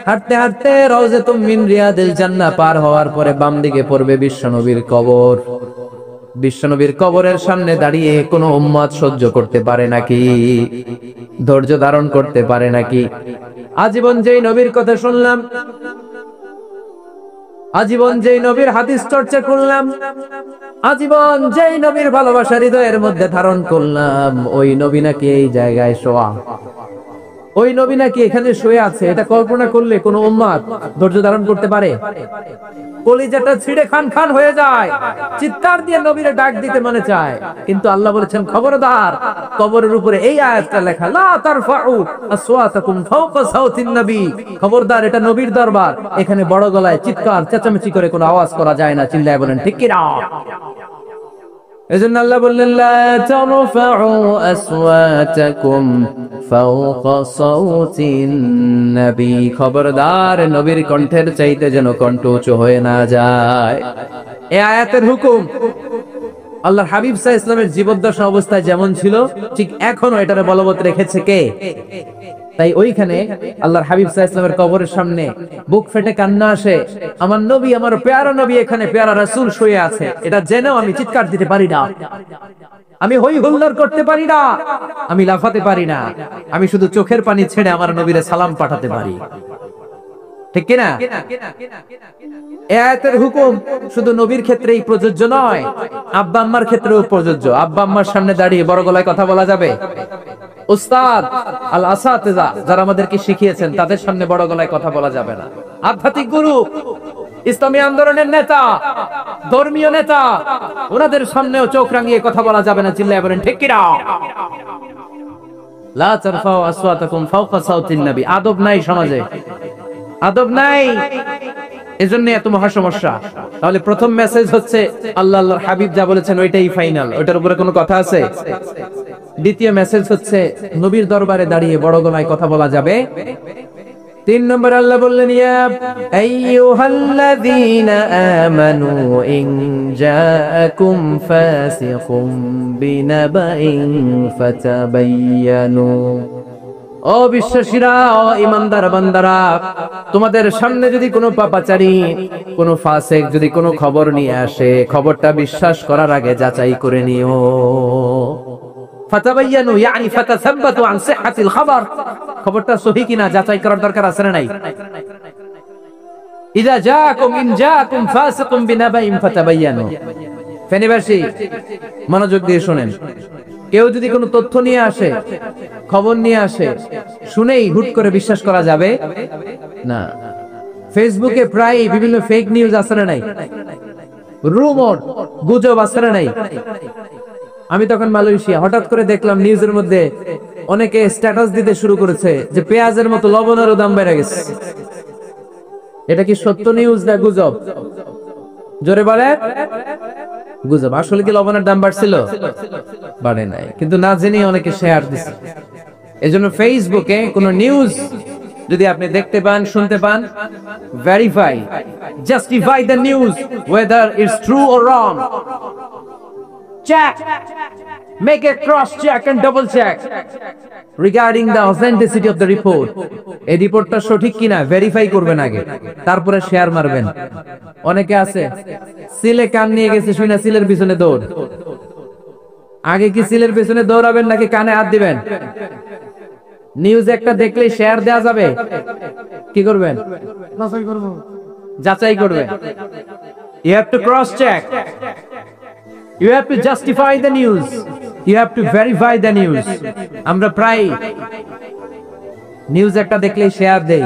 হাঁটতে হাঁটতে রাউদাতুম মিন রিয়াদিল জান্নাহ পার হওয়ার পরে বাম দিকে পড়বে বিশ্বনবীর কবর। বিশ্বনবীর কবরের সামনে দাঁড়িয়ে কোনো উম্মত সহ্য করতে পারে নাকি? ধৈর্য ধারণ করতে পারে নাকি? আজীবন যেই নবীর কথা শুনলাম, আজীবন যেই নবীর হাদিস চর্চা করলাম, আজীবন যেই নবীর ভালোবাসা হৃদয়ের মধ্যে ধারণ করলাম, ওই নবী নাকি এই জায়গায় শোয়া, ওই নবী নাকি এখানে শুয়ে আছে, এটা কল্পনা করলে কোন উম্মত ধৈর্য ধারণ করতে পারে? কলিজাটা ছিঁড়ে খান খান হয়ে যায়, চিৎকার দিয়ে নবীরে ডাক দিতে মনে চায়। কিন্তু আল্লাহ বলেছেন খবরদার, কবরের উপরে এই আয়াতটা লেখা, লা তারফাউ আসওয়াতাকুম ফাওকা সাওতিন নবী। খবরদার, এটা নবীর দরবার, এখানে বড় গলায় চিৎকার চেঁচামেচি করে কোনো আওয়াজ করা যায় না। চিল্লায় বলেন ঠিক কি না? এজন্য আল্লাহ বললেন, লা তারফাউ আসওয়াতাকুম ফাওকা সাওতিন নবী। খবরদার, নবীর কণ্ঠের চাইতে যেন কণ্ঠ উঁচু হয়ে না যায়। এই আয়াতের হুকুম আল্লাহর হাবিব সাল্লাল্লাহু আলাইহি ওয়াসাল্লামের জীবদ্দশা অবস্থায় যেমন ছিল, ঠিক এখনো এটারে বলবৎ রেখেছে কে? তাই ওইখানে আল্লাহর হাবিব সাল্লাল্লাহু আলাইহি ওয়াসাল্লামের কবরের সামনে বুক ফেটে কান্না আসে, আমার নবী, আমার পেয়ারা নবী এখানে, পেয়ারা রাসূল শুয়ে আছে, এটা জেনেও আমি চিৎকার দিতে পারি না, আমি হই হুল্লোড় করতে পারি না, আমি লাফাতে পারি না, আমি শুধু চোখের পানি ছেড়ে আমার নবীরে সালাম পাঠাতে পারি। ঠিক কিনা? এই আয়াতের হুকুম শুধু নবীর ক্ষেত্রেই প্রযোজ্য নয়, আব্বা আম্মার ক্ষেত্রেও প্রযোজ্য। আব্বা আম্মার সামনে দাঁড়িয়ে বড় গলায় কথা বলা যাবে? উস্তাদ আল আসাতিজা যারা আমাদেরকে শিখিয়েছেন, তাদের সামনে বড় গলায় কথা বলা যাবে না। আধ্যাত্মিক গুরু, ইসলামী আন্দোলনের নেতা, ধর্মীয় নেতা, ওনাদের সামনেও চোখ রাঙিয়ে কথা বলা যাবে না। চিল্লায় বলেন ঠিক কি না? লা তারফাউ আসওয়াতাকুম ফাওকা সাওতিন নবী। আদব নাই সমাজে, আদব নাই, এজন্য এত মহা সমস্যা। তাহলে প্রথম মেসেজ হচ্ছে আল্লাহ আল্লাহর হাবিব যা বলেছেন ওইটাই ফাইনাল, ওইটার উপরে কোনো কথা আছে? দ্বিতীয় মেসেজ হচ্ছে নবীর দরবারে দাঁড়িয়ে বড় গলায় কথা বলা যাবে। 3 নম্বর আল্লাহ বললেন, ইয়া আইয়ুহাল্লাযীনা আমানু ইন জাআকুম ফাসিকুম বিনাবাইন ফাতাবায়ানু। ও বিশ্বাসীরা, ও ঈমানদার বান্দারা, তোমাদের সামনে যদি কোনো পাপাচারী, কোনো ফাসিক যদি কোনো খবর নিয়ে আসে, খবরটা বিশ্বাস করার আগে যাচাই করে নিও। ফাতাবায়ানু ইয়ানি ফাতাসাব্বাতু আন সিহহাতিল খবর। খবরটা সহিহ কিনা যাচাই করার দরকার আছে না নাই? ইযা জাআকুম ফাসিকুম বিনাবাইন ফাতাবায়ানু। ফেনীবাসী মনোযোগ দিয়ে শুনেন, কেউ যদি কোনো তথ্য নিয়ে আসে, খবর নিয়ে আসে, শুনেই হুট করে বিশ্বাস করা যাবে না। ফেসবুকে প্রায় বিভিন্ন ফেক নিউজ আছে না নাই? রুমর, গুজব আছে না নাই? আমি তখন মালয়েশিয়া, হঠাৎ করে দেখলাম নিউজের মধ্যে অনেকে স্ট্যাটাস দিতে শুরু করেছে যে পেঁয়াজের মতো লবণেরও দাম বেড়ে গেছে। এটা কি সত্য নিউজ না গুজব? জোরে বলে। গুজব। আসলে কি লবণের দাম বাড়ছিল? বাড়ে নাই, কিন্তু না জেনে অনেকে শেয়ার দিচ্ছে। এজন্য ফেসবুকে কোন নিউজ যদি আপনি দেখতে পান, শুনতে পান, verify, justify the news whether it's true or wrong. Check, make a cross check and double check regarding the authenticity of the report. এই রিপোর্টটা সঠিক কিনা ভেরিফাই করবেন আগে, তারপরে শেয়ার মারবেন। অনেকে আছে সিলে কান নিয়ে গেছে, শুনে সিলের পিছনে দৌড়। আগে কি সিলের পিছনে দৌড়াবেন নাকি কানে হাত দিবেন? নিউজ একটা দেখলেই শেয়ার দেওয়া যাবে? কি করবেন? যাচাই করবেন। You have to cross check. You have to justify the news. You have to verify the news. আমরা প্রায় নিউজ একটা দেখলেই শেয়ার দেই।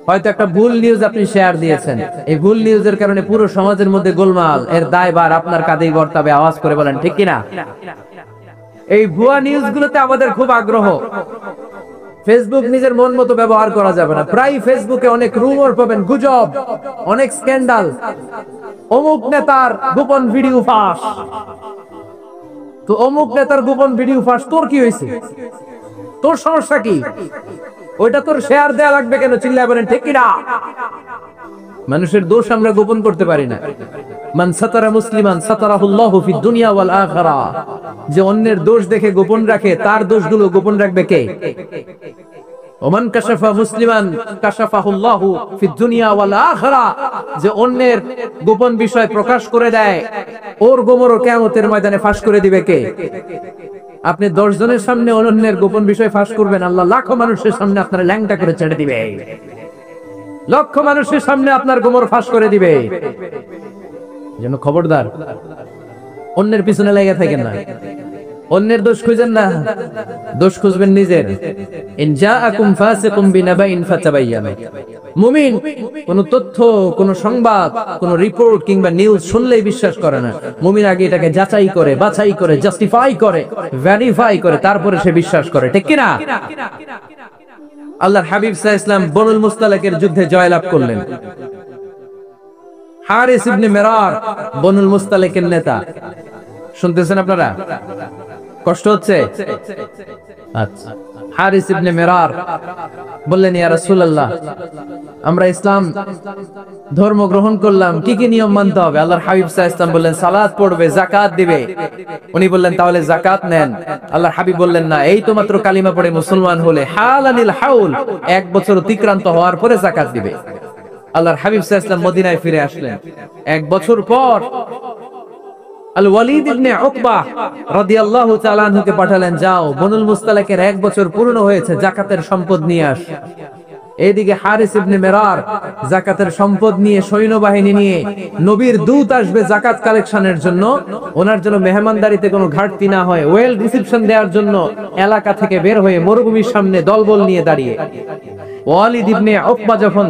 হয়তো একটা ভুল নিউজ আপনি শেয়ার দিয়েছেন, এই ভুল নিউজের কারণে পুরো সমাজের মধ্যে গোলমাল, এর দায়ভার আপনার কাঁধেই বর্তাবে। আওয়াজ করে বলেন ঠিক কিনা? এই ভুয়া নিউজগুলোতে আমাদের খুব আগ্রহ। ফেসবুক নিজের মন মতো ব্যবহার করা যাবে না। প্রায় ফেসবুকে অনেক রুমর পাবেন, গুজব, অনেক স্ক্যান্ডাল, অমুক নেতার গোপন ভিডিও ফাঁস। তো অমুক নেতার গোপন ভিডিও ফাঁস, তোর কি হয়েছে? তোর সমস্যা কি? ওইটা তোর শেয়ার দেয়া লাগবে কেন? চিল্লায় বলেন ঠিক কিনা? মানুষের দোষ আমরা গোপন করতে পারি না। মান সাতারা মুসলিমান সাতারাহুল্লাহু ফিদ দুনিয়া ওয়াল আখিরা। যে অন্যের দোষ দেখে গোপন রাখে, তার দোষগুলো গোপন রাখবে কে? ওমান কাশাফা মুসলিমান কাশাফাহুল্লাহু ফিদ দুনিয়া ওয়াল আখিরা। যে অন্যের গোপন বিষয় প্রকাশ করে দেয়, ওর গোমর কিয়ামতের ময়দানে ফাঁস করে দিবে কে? আপনি 10 জনের সামনে অন্যের গোপন বিষয় ফাঁস করবেন, আল্লাহ লাখো মানুষের সামনে আপনার ল্যাংটা করে ছেড়ে দিবে। লক্ষ মানুষের সামনে আপনার গোমর ফাঁস করে দিবে। যেন খবরদার অন্যের পিছনে লেগে থাকেন না, অন্যের দোষ খুঁজেন না, দোষ খুঁজবেন নিজের। ইন জাআকুম ফাসিকুম বিনাবাইন ফাতাবায়ানু। মুমিন কোন তথ্য, কোন সংবাদ, কোন রিপোর্ট কিংবা নিউজ শুনলেই বিশ্বাস করে না। মুমিন আগে এটাকে যাচাই করে, বাছাই করে, জাস্টিফাই করে, ভেরিফাই করে, তারপরে সে বিশ্বাস করে। ঠিক কি না? আল্লাহর হাবিব সাল্লাল্লাহু আলাইহি ওয়াসাল্লাম বনুল মুস্তালাকের যুদ্ধে জয়লাভ করলেন। হারিস ইবনে মিরার বনুল মুস্তালাকের নেতা। শুনতেছেন আপনারা? কষ্ট হচ্ছে? আচ্ছা। হারিস ইবনে মিরার বললেন, ইয়া রাসূলুল্লাহ, আমরা ইসলাম ধর্ম গ্রহণ করলাম, কি কি নিয়ম মানতে হবে? আল্লাহর হাবিব সাল্লাল্লাহু আলাইহি ওয়াসাল্লাম বললেন, সালাত পড়বে, যাকাত দিবে। উনি বললেন, তাহলে যাকাত নেন। আল্লাহর হাবিব বললেন, না, এই তো মাত্র কালিমা পড়ে মুসলমান হলে হালানিল হাউল, 1 বছর অতিক্রান্ত হওয়ার পরে যাকাত দিবে। আল্লাহর হাবিব সাল্লাল্লাহু আলাইহি ওয়াসাল্লাম মদিনায় ফিরে আসলেন। 1 বছর পর আল ওয়ালিদ ইবনে উকবা রাদিয়াল্লাহু তাআলা আনহুকে পাঠালেন, যাও বনুল মুস্তালাকের 1 বছর পূর্ণ হয়েছে, যাকাতের সম্পদ নিয়ে আস। এইদিকে হারিস ইবনে মিরার যাকাতের সম্পদ নিয়ে, সৈন্যবাহিনী নিয়ে, নবীর দূত আসবে যাকাত কালেকশনের জন্য, ওনার জন্য মেহমানদারিতে কোনো ঘাটতি না হয়, ওয়েল রিসেপশন দেওয়ার জন্য এলাকা থেকে বের হয়ে মরুভূমির সামনে দলবল নিয়ে দাঁড়িয়ে। ওয়ালিদ ইবনে উকবা যখন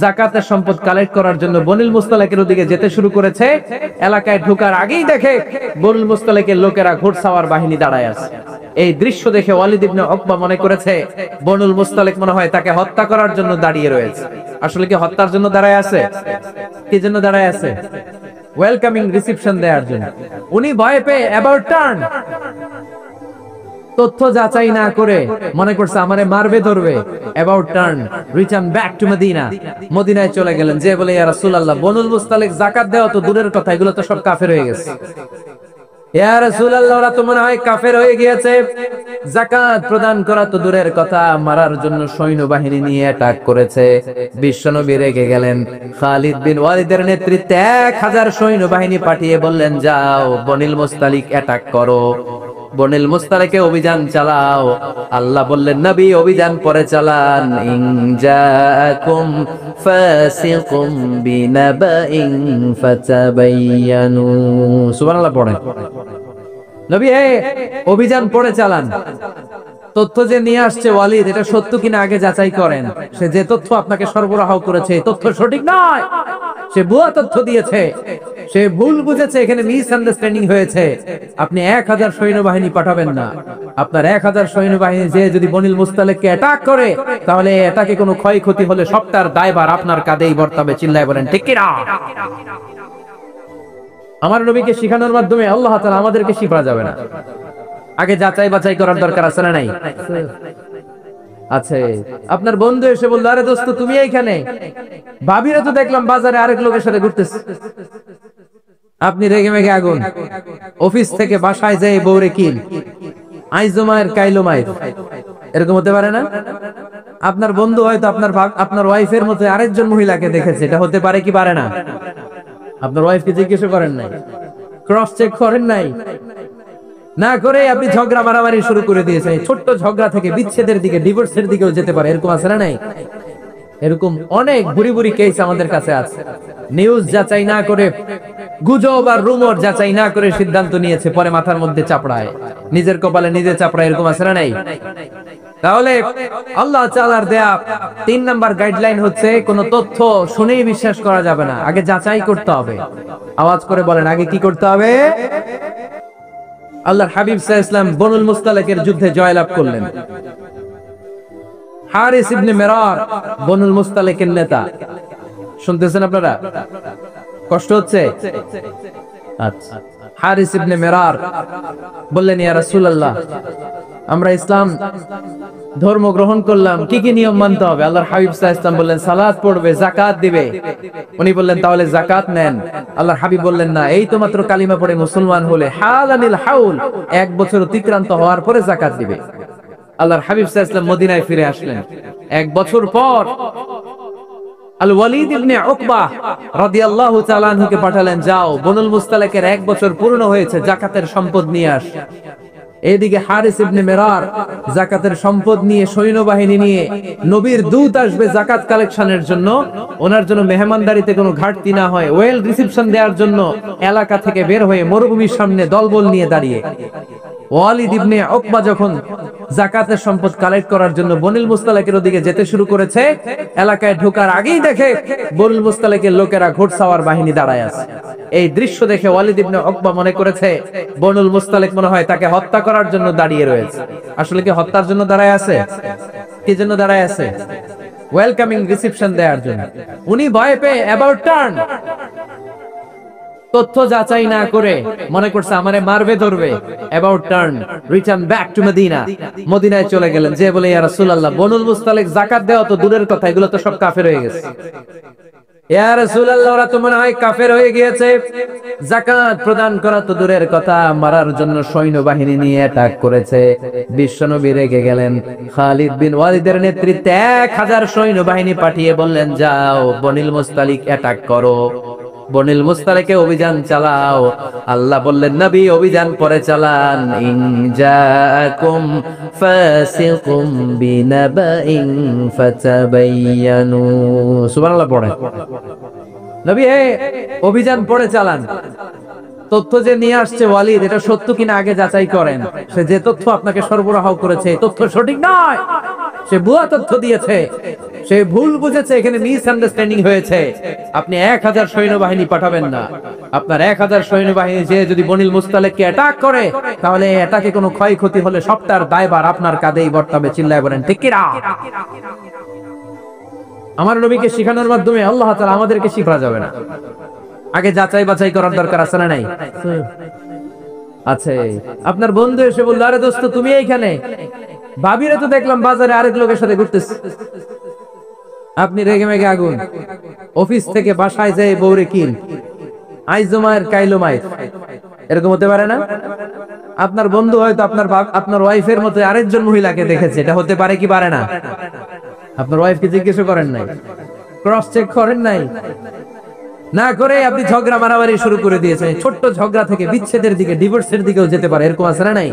যাকাতের সম্পদ কালেক্ট করার জন্য বনুল মুস্তালাকের ওদিকে যেতে শুরু করেছে, এলাকায় ঢোকার আগেই দেখে বনুল মুস্তালাকের লোকেরা ঘোড়সাওয়ার বাহিনী দাঁড়ায় আছে। এই দৃশ্য দেখে ওয়ালিদ ইবনে উকবা মনে করেছে বনুল মুস্তালাক মনে হয় তাকে হত্যা করার জন্য দাঁড়িয়ে রয়েছে। আসলে কি হত্যার জন্য দাঁড়ায় আছে? কি জন্য দাঁড়ায় আছে? ওয়েলকামিং রিসেপশন দেওয়ার জন্য। উনি ভয় পেয়ে অ্যাবাউট টার্ন, তথ্য যাচাই না করে মনে করছে আমারে মারবে, ধরবে, about turn, return back to Medina. মদিনায় চলে গেলেন, যে বলে, ইয়া রাসূলুল্লাহ, বনুল মুস্তালিক যাকাত দেওয়া তো দূরের কথা, এগুলো তো সব কাফের হয়ে গেছে। ইয়া রাসূলুল্লাহ, ওরা তো মনে হয় কাফের হয়ে গিয়েছে, যাকাত প্রদান করা তো দূরের কথা, মারার জন্য সৈন্যবাহিনী নিয়ে অ্যাটাক করেছে। বিশ্বনবী রেগে গেলেন। খালিদ বিন ওয়ালিদের নেতৃত্বে 1000 সৈন্যবাহিনী পাঠিয়ে বললেন, যাও বনুল মুস্তালিক অ্যাটাক করো, বনুল মুস্তালিকে অভিযান চালাও। আল্লাহ বললেন, নবী অভিযান পরে চালান। ইন জাআকুম ফাসিকুম বিনাবাইন ফাতাবায়ানু। সুবহানাল্লাহ পড়েন। নবী অভিযান পরে চালান। তথ্য যে নিয়ে আসছে ওয়ালিদ, এটা সত্য কিনা আগে যাচাই করেন। সে যে তথ্য আপনাকে সরবরাহ করেছে, তথ্য সঠিক নয়, সে ভুয়া তথ্য দিয়েছে, সে ভুল বুঝেছে, এখানে মিসআন্ডারস্ট্যান্ডিং হয়েছে। আপনি 1000 সৈন্যবাহিনী পাঠাবেন না। আপনার 1000 সৈন্যবাহিনী যে যদি বনুল মুস্তালিককে অ্যাটাক করে, তাহলে এটাকে কোনো ক্ষয়ক্ষতি হলে সবটার দায়ভার আপনার কাঁধেই বর্তাবে। চিল্লায় বলেন ঠিক কি না? আমার নবীকে শিখানোর মাধ্যমে আল্লাহ তাআলা আমাদেরকে শিখা যাবে না। আগে যাচাই বাছাই করার দরকার আছে না নাই? আছে। আপনার বন্ধু এসে বলল, আরে দোস্ত তুমি এইখানে, ভাবিরা তো দেখলাম বাজারে আরেক লোকের সাথে ঘুরতেছে। আপনি রেগে মেগে আগুন। অফিস থেকে বাসায় যায় বউরে কিল, আইজো মায়ের কাইলো মায়ের, এরকম হতে পারে না? আপনার বন্ধু হয়তো আপনার ওয়াইফের মতো আরেকজন মহিলাকে দেখেছে, এটা হতে পারে কি পারে না? আপনার ওয়াইফকে জিজ্ঞেস করেন নাই, ক্রস চেক করেন নাই, না করে আপনি ঝগড়া মারামারি শুরু করে দিয়েছেন। ছোট্ট ঝগড়া থেকে বিচ্ছেদের দিকে, ডিভোর্সের দিকেও যেতে পারে। এরকম আছে না নাই? এরকম অনেক বুড়ি বুড়ি কেস আমাদের কাছে আছে। নিউজ যাচাই না করে, গুজব আর রুমর যাচাই না করে সিদ্ধান্ত নিয়েছে, পরে মাথার মধ্যে চাপড়ায়, নিজের কপালে নিজে চাপড়ায়। এরকম আছে না নাই? তাহলে আল্লাহ তাআলার দেয়া 3 নাম্বার গাইডলাইন হচ্ছে, কোন তথ্য শুনেই বিশ্বাস করা যাবে না, আগে যাচাই করতে হবে। আওয়াজ করে বলেন, আগে কি করতে হবে? আল্লাহর হাবিব সাল্লাল্লাহু আলাইহি ওয়াসাল্লাম বনুল মুস্তালিকের যুদ্ধে জয়লাভ করলেন। হারিস ইবনে মিরার বনুল মুস্তালিকের নেতা। শুনতেছেন আপনারা? কষ্ট হচ্ছে? আচ্ছা। হারিস ইবনে মিরার বললেন, ইয়া রাসূলুল্লাহ, আমরা ইসলাম ধর্ম গ্রহণ করলাম, কি কি নিয়ম মানতে হবে? আল্লাহর হাবিব সাল্লাল্লাহু আলাইহি ওয়াসাল্লাম বললেন, সালাত পড়বে, যাকাত দিবে। উনি বললেন, তাহলে যাকাত নেন। আল্লাহর হাবিব বললেন, না, এই তো মাত্র কালিমা পড়ে মুসলমান হলে হালানিল হাউল, 1 বছর অতিক্রান্ত হওয়ার পরে যাকাত দিবে। আল্লাহর হাবিব সাল্লাল্লাহু আলাইহি ওয়াসাল্লাম মদিনায় ফিরে আসলেন। 1 বছর পর আল ওয়ালিদ ইবনে উকবা রাদিয়াল্লাহু তাআলা আনহুকে পাঠালেন, যাও বনুল মুস্তালিকের 1 বছর পূর্ণ হয়েছে, যাকাতের সম্পদ নিয়ে আস। এদিকে হারিস ইবনে মিরার যাকাতের সম্পদ নিয়ে, সৈন্যবাহিনী নিয়ে, নবীর দূত আসবে যাকাত কালেকশনের জন্য, ওনার জন্য মেহমানদারিতে কোনো ঘাটতি না হয়, ওয়েল রিসেপশন দেওয়ার জন্য এলাকা থেকে বের হয়ে মরুভূমির সামনে দলবল নিয়ে দাঁড়িয়ে। ওয়ালিদ ইবনে উকবা যখন যাকাতের সম্পদ কালেক্ট করার জন্য বনুল মুস্তালিকের ওদিকে যেতে শুরু করেছে, এলাকায় ঢোকার আগেই দেখে বনুল মুস্তালিকের লোকেরা ঘোড়সাওয়ার বাহিনী দাঁড়ায় আছে। এই দৃশ্য দেখে ওয়ালিদ ইবনে উকবা মনে করেছে বনুল মুস্তালিক মনে হয় তাকে হত্যা করার জন্য দাঁড়িয়ে রয়েছে। আসলে কি হত্যার জন্য দাঁড়ায় আছে? কি জন্য দাঁড়ায় আছে? ওয়েলকামিং রিসেপশন দেওয়ার জন্য। উনি ভয় পেয়ে অ্যাবাউট টার্ন, তথ্য যাচাই না করে মনে করছে আমারে মারবে ধরবে, about turn, return back to Medina. মদিনায় চলে গেলেন, যে বলে, ইয়া রাসূলুল্লাহ, বনুল মুস্তালিক যাকাত দেওয়া তো দূরের কথা, এগুলো তো সব কাফের হয়ে গেছে। ইয়া রাসূলুল্লাহ, ওরা তো মনে হয় কাফের হয়ে গিয়েছে, যাকাত প্রদান করা তো দূরের কথা, মারার জন্য সৈন্যবাহিনী নিয়ে অ্যাটাক করেছে। বিশ্বনবী রেগে গেলেন। খালিদ বিন ওয়ালিদের নেতৃত্বে 1000 সৈন্যবাহিনী পাঠিয়ে বললেন, যাও বনুল মুস্তালিক অ্যাটাক করো, বনুল মুস্তালিকে অভিযান চালাও। আল্লাহ বললেন, নবী অভিযান পরে চালান। ইন জাআকুম ফাসিকুম বিনাবাইন ফাতাবায়ানু। সুবহানাল্লাহ পড়েন। নবী অভিযান পরে চালান। তথ্য যে নিয়ে আসছে ওয়ালিদ, এটা সত্য কিনা আগে যাচাই করেন। সে যে তথ্য আপনাকে সরবরাহ করেছে, তথ্য সঠিক নয়, সে ভুয়া তথ্য দিয়েছে, সে ভুল বুঝেছে, এখানে মিসআন্ডারস্ট্যান্ডিং হয়েছে। আপনি 1000 সৈন্যবাহিনী পাঠাবেন না। আপনার 1000 সৈন্যবাহিনী যে যদি বনুল মুস্তালিককে অ্যাটাক করে, তাহলে এটাকে কোনো ক্ষয়ক্ষতি হলে সবটার দায়ভার আপনার কাঁধেই বর্তাবে। চিল্লায় বলেন ঠিক কি না? আমার নবীকে শিখানোর মাধ্যমে আল্লাহ তাআলা আমাদেরকে শিখা যাবে না। আগে যাচাই বাছাই করার দরকার আছে না নাই? আছে। আপনার বন্ধু এসে বলল, আরে দোস্ত তুমি এইখানে, ভাবিরে তো দেখলাম বাজারে আরেক লোকের সাথে ঘুরতেছে। আপনি রেগে মেগে আগুন। অফিস থেকে বাসায় যায় বউরে কিল, আইজমায়ের কাইলোমায়ের, এরকম হতে পারে না? আপনার বন্ধু হয়তো আপনার ওয়াইফের মতো আরেকজন মহিলাকে দেখেছে, এটা হতে পারে কি পারে না? আপনার ওয়াইফকে জিজ্ঞেস করেন নাই, ক্রস চেক করেন নাই, না করে আপনি ঝগড়া মারামারি শুরু করে দিয়েছেন। ছোট্ট ঝগড়া থেকে বিচ্ছেদের দিকে, ডিভোর্সের দিকেও যেতে পারে, এরকম আছে না নাই?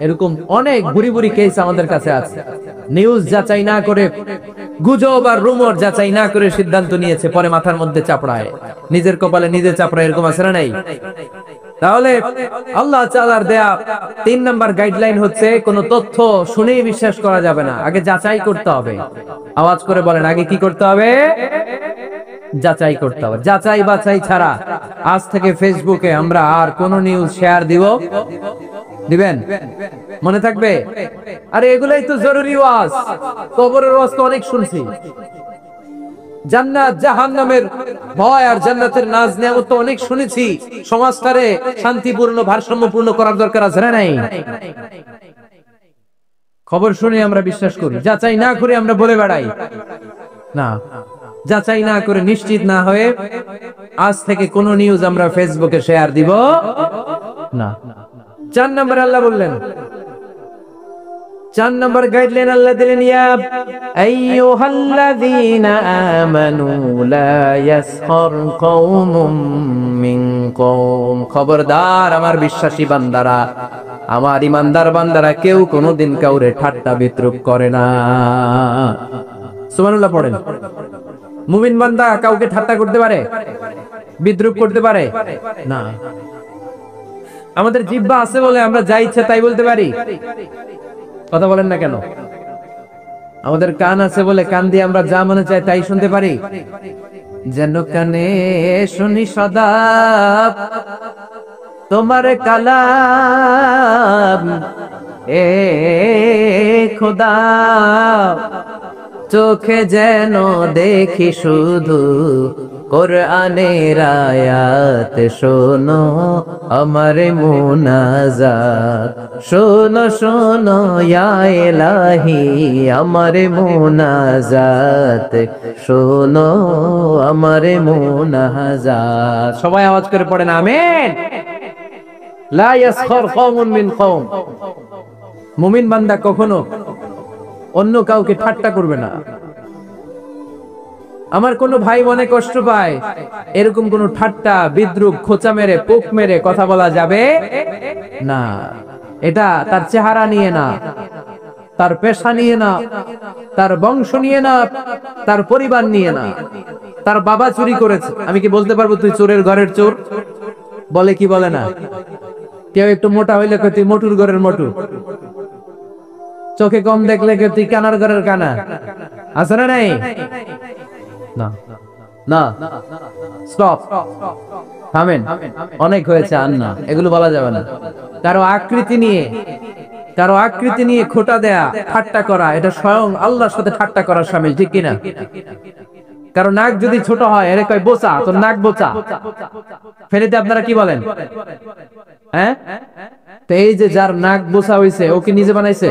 এরকম অনেক বুড়ি বুড়ি কেস আমাদের কাছে আছে। নিউজ যাচাই না করে, গুজব আর রুমর যাচাই না করে সিদ্ধান্ত নিয়েছে, পরে মাথার মধ্যে চাপড়ায়, নিজের কপালে নিজে চাপড়ায়, এরকম আছে না নাই? তাহলে আল্লাহ তাআলার দেয়া 3 নাম্বার গাইডলাইন হচ্ছে, কোন তথ্য শুনেই বিশ্বাস করা যাবে না, আগে যাচাই করতে হবে। আওয়াজ করে বলেন, আগে কি করতে হবে? যাচাই করতে হবে। যাচাই বাছাই ছাড়া আজ থেকে ফেসবুকে আমরা আর কোন নিউজ শেয়ার দিবেন? মনে থাকবে? আরে এগুলাই তো জরুরি ওয়াজ। কবরের ওয়াজ তো অনেক শুনছি, জান্নাত জাহান্নামের ভয় আর জান্নাতের নাজ নিয়ামত তো অনেক শুনেছি। সমাজটারে শান্তিপূর্ণ, ভারসাম্যপূর্ণ করার দরকার আছে না নাই? খবর শুনে আমরা বিশ্বাস করি, যাচাই না করে আমরা বলে বেড়াই না। যাচাই না করে, নিশ্চিত না হয়ে আজ থেকে কোন নিউজ আমরা ফেসবুকে শেয়ার দিব না। 4 নম্বর আল্লাহ বললেন, 4 নম্বর গাইডলাইন আল্লাহ দিলেন, ইয়া আইয়ুহাল্লাযীনা আমানু লা ইয়াসখার কওমুম মিন কওম। খবরদার আমার বিশ্বাসী বান্দারা, আমার ইমানদার বান্দারা, কেউ কোনোদিন কাউরে ঠাট্টা বিদ্রূপ করে না। সুবহানাল্লাহ পড়েন। মুমিন বান্দা কাউকে ঠাট্টা করতে পারে, বিদ্রূপ করতে পারে না। আমাদের জিহ্বা আছে বলে আমরা যা ইচ্ছা তাই বলতে পারি, কথা বলেন না কেন? আমাদের কান আছে বলে কান দিয়ে আমরা যা মনে চাই তাই শুনতে পারি। যেন কানে শুনি সদা তোমার কালাম, এ খোদা চোখে যেন দেখি শুধু কোরআনের আয়াত, শোনো আমার মুনাজাত, শোনো শোনো ইয়া ইলাহি আমার মুনাজাত, শোনো আমার মুনাজাত। সবাই আওয়াজ করে পড়েন আমিন। লা ইয়াসখর কওমুন মিন কওম, মুমিন বান্দা কখনো অন্য কাউকে ঠাট্টা করবে না। আমার কোন ভাই মনে কষ্ট পায়, এরকম কোন ঠাট্টা বিদ্রুপ খোঁচা মেরে পোক মেরে কথা বলা যাবে না। এটা তার চেহারা নিয়ে না, তার পেশা নিয়ে না, তার বংশ নিয়ে না, তার পরিবার নিয়ে না। তার বাবা চুরি করেছে, আমি কি বলতে পারবো তুই চোরের ঘরের চোর? বলে কি বলে না? কেউ একটু মোটা হইলে তুই মোটুর ঘরের মোটু, চোখে কম দেখলে তুই কানার ঘরের কানা, আছে না নাই? না না, স্টপ, থামেন, অনেক হয়েছে, আর না, এগুলো বলা যাবে না। কারো আকৃতি নিয়ে খোঁটা দেয়া, ঠাট্টা করা, এটা স্বয়ং আল্লাহর সাথে ঠাট্টা করার শামিল, ঠিক কিনা? কারো নাক যদি ছোট হয়, এর কয় বোচা, তোর নাক বোচা। ফেরিতে আপনারা কি বলেন? হ্যাঁ, তো এই যে যার নাক বোচা হইছে, ও কি নিজে বানাইছে?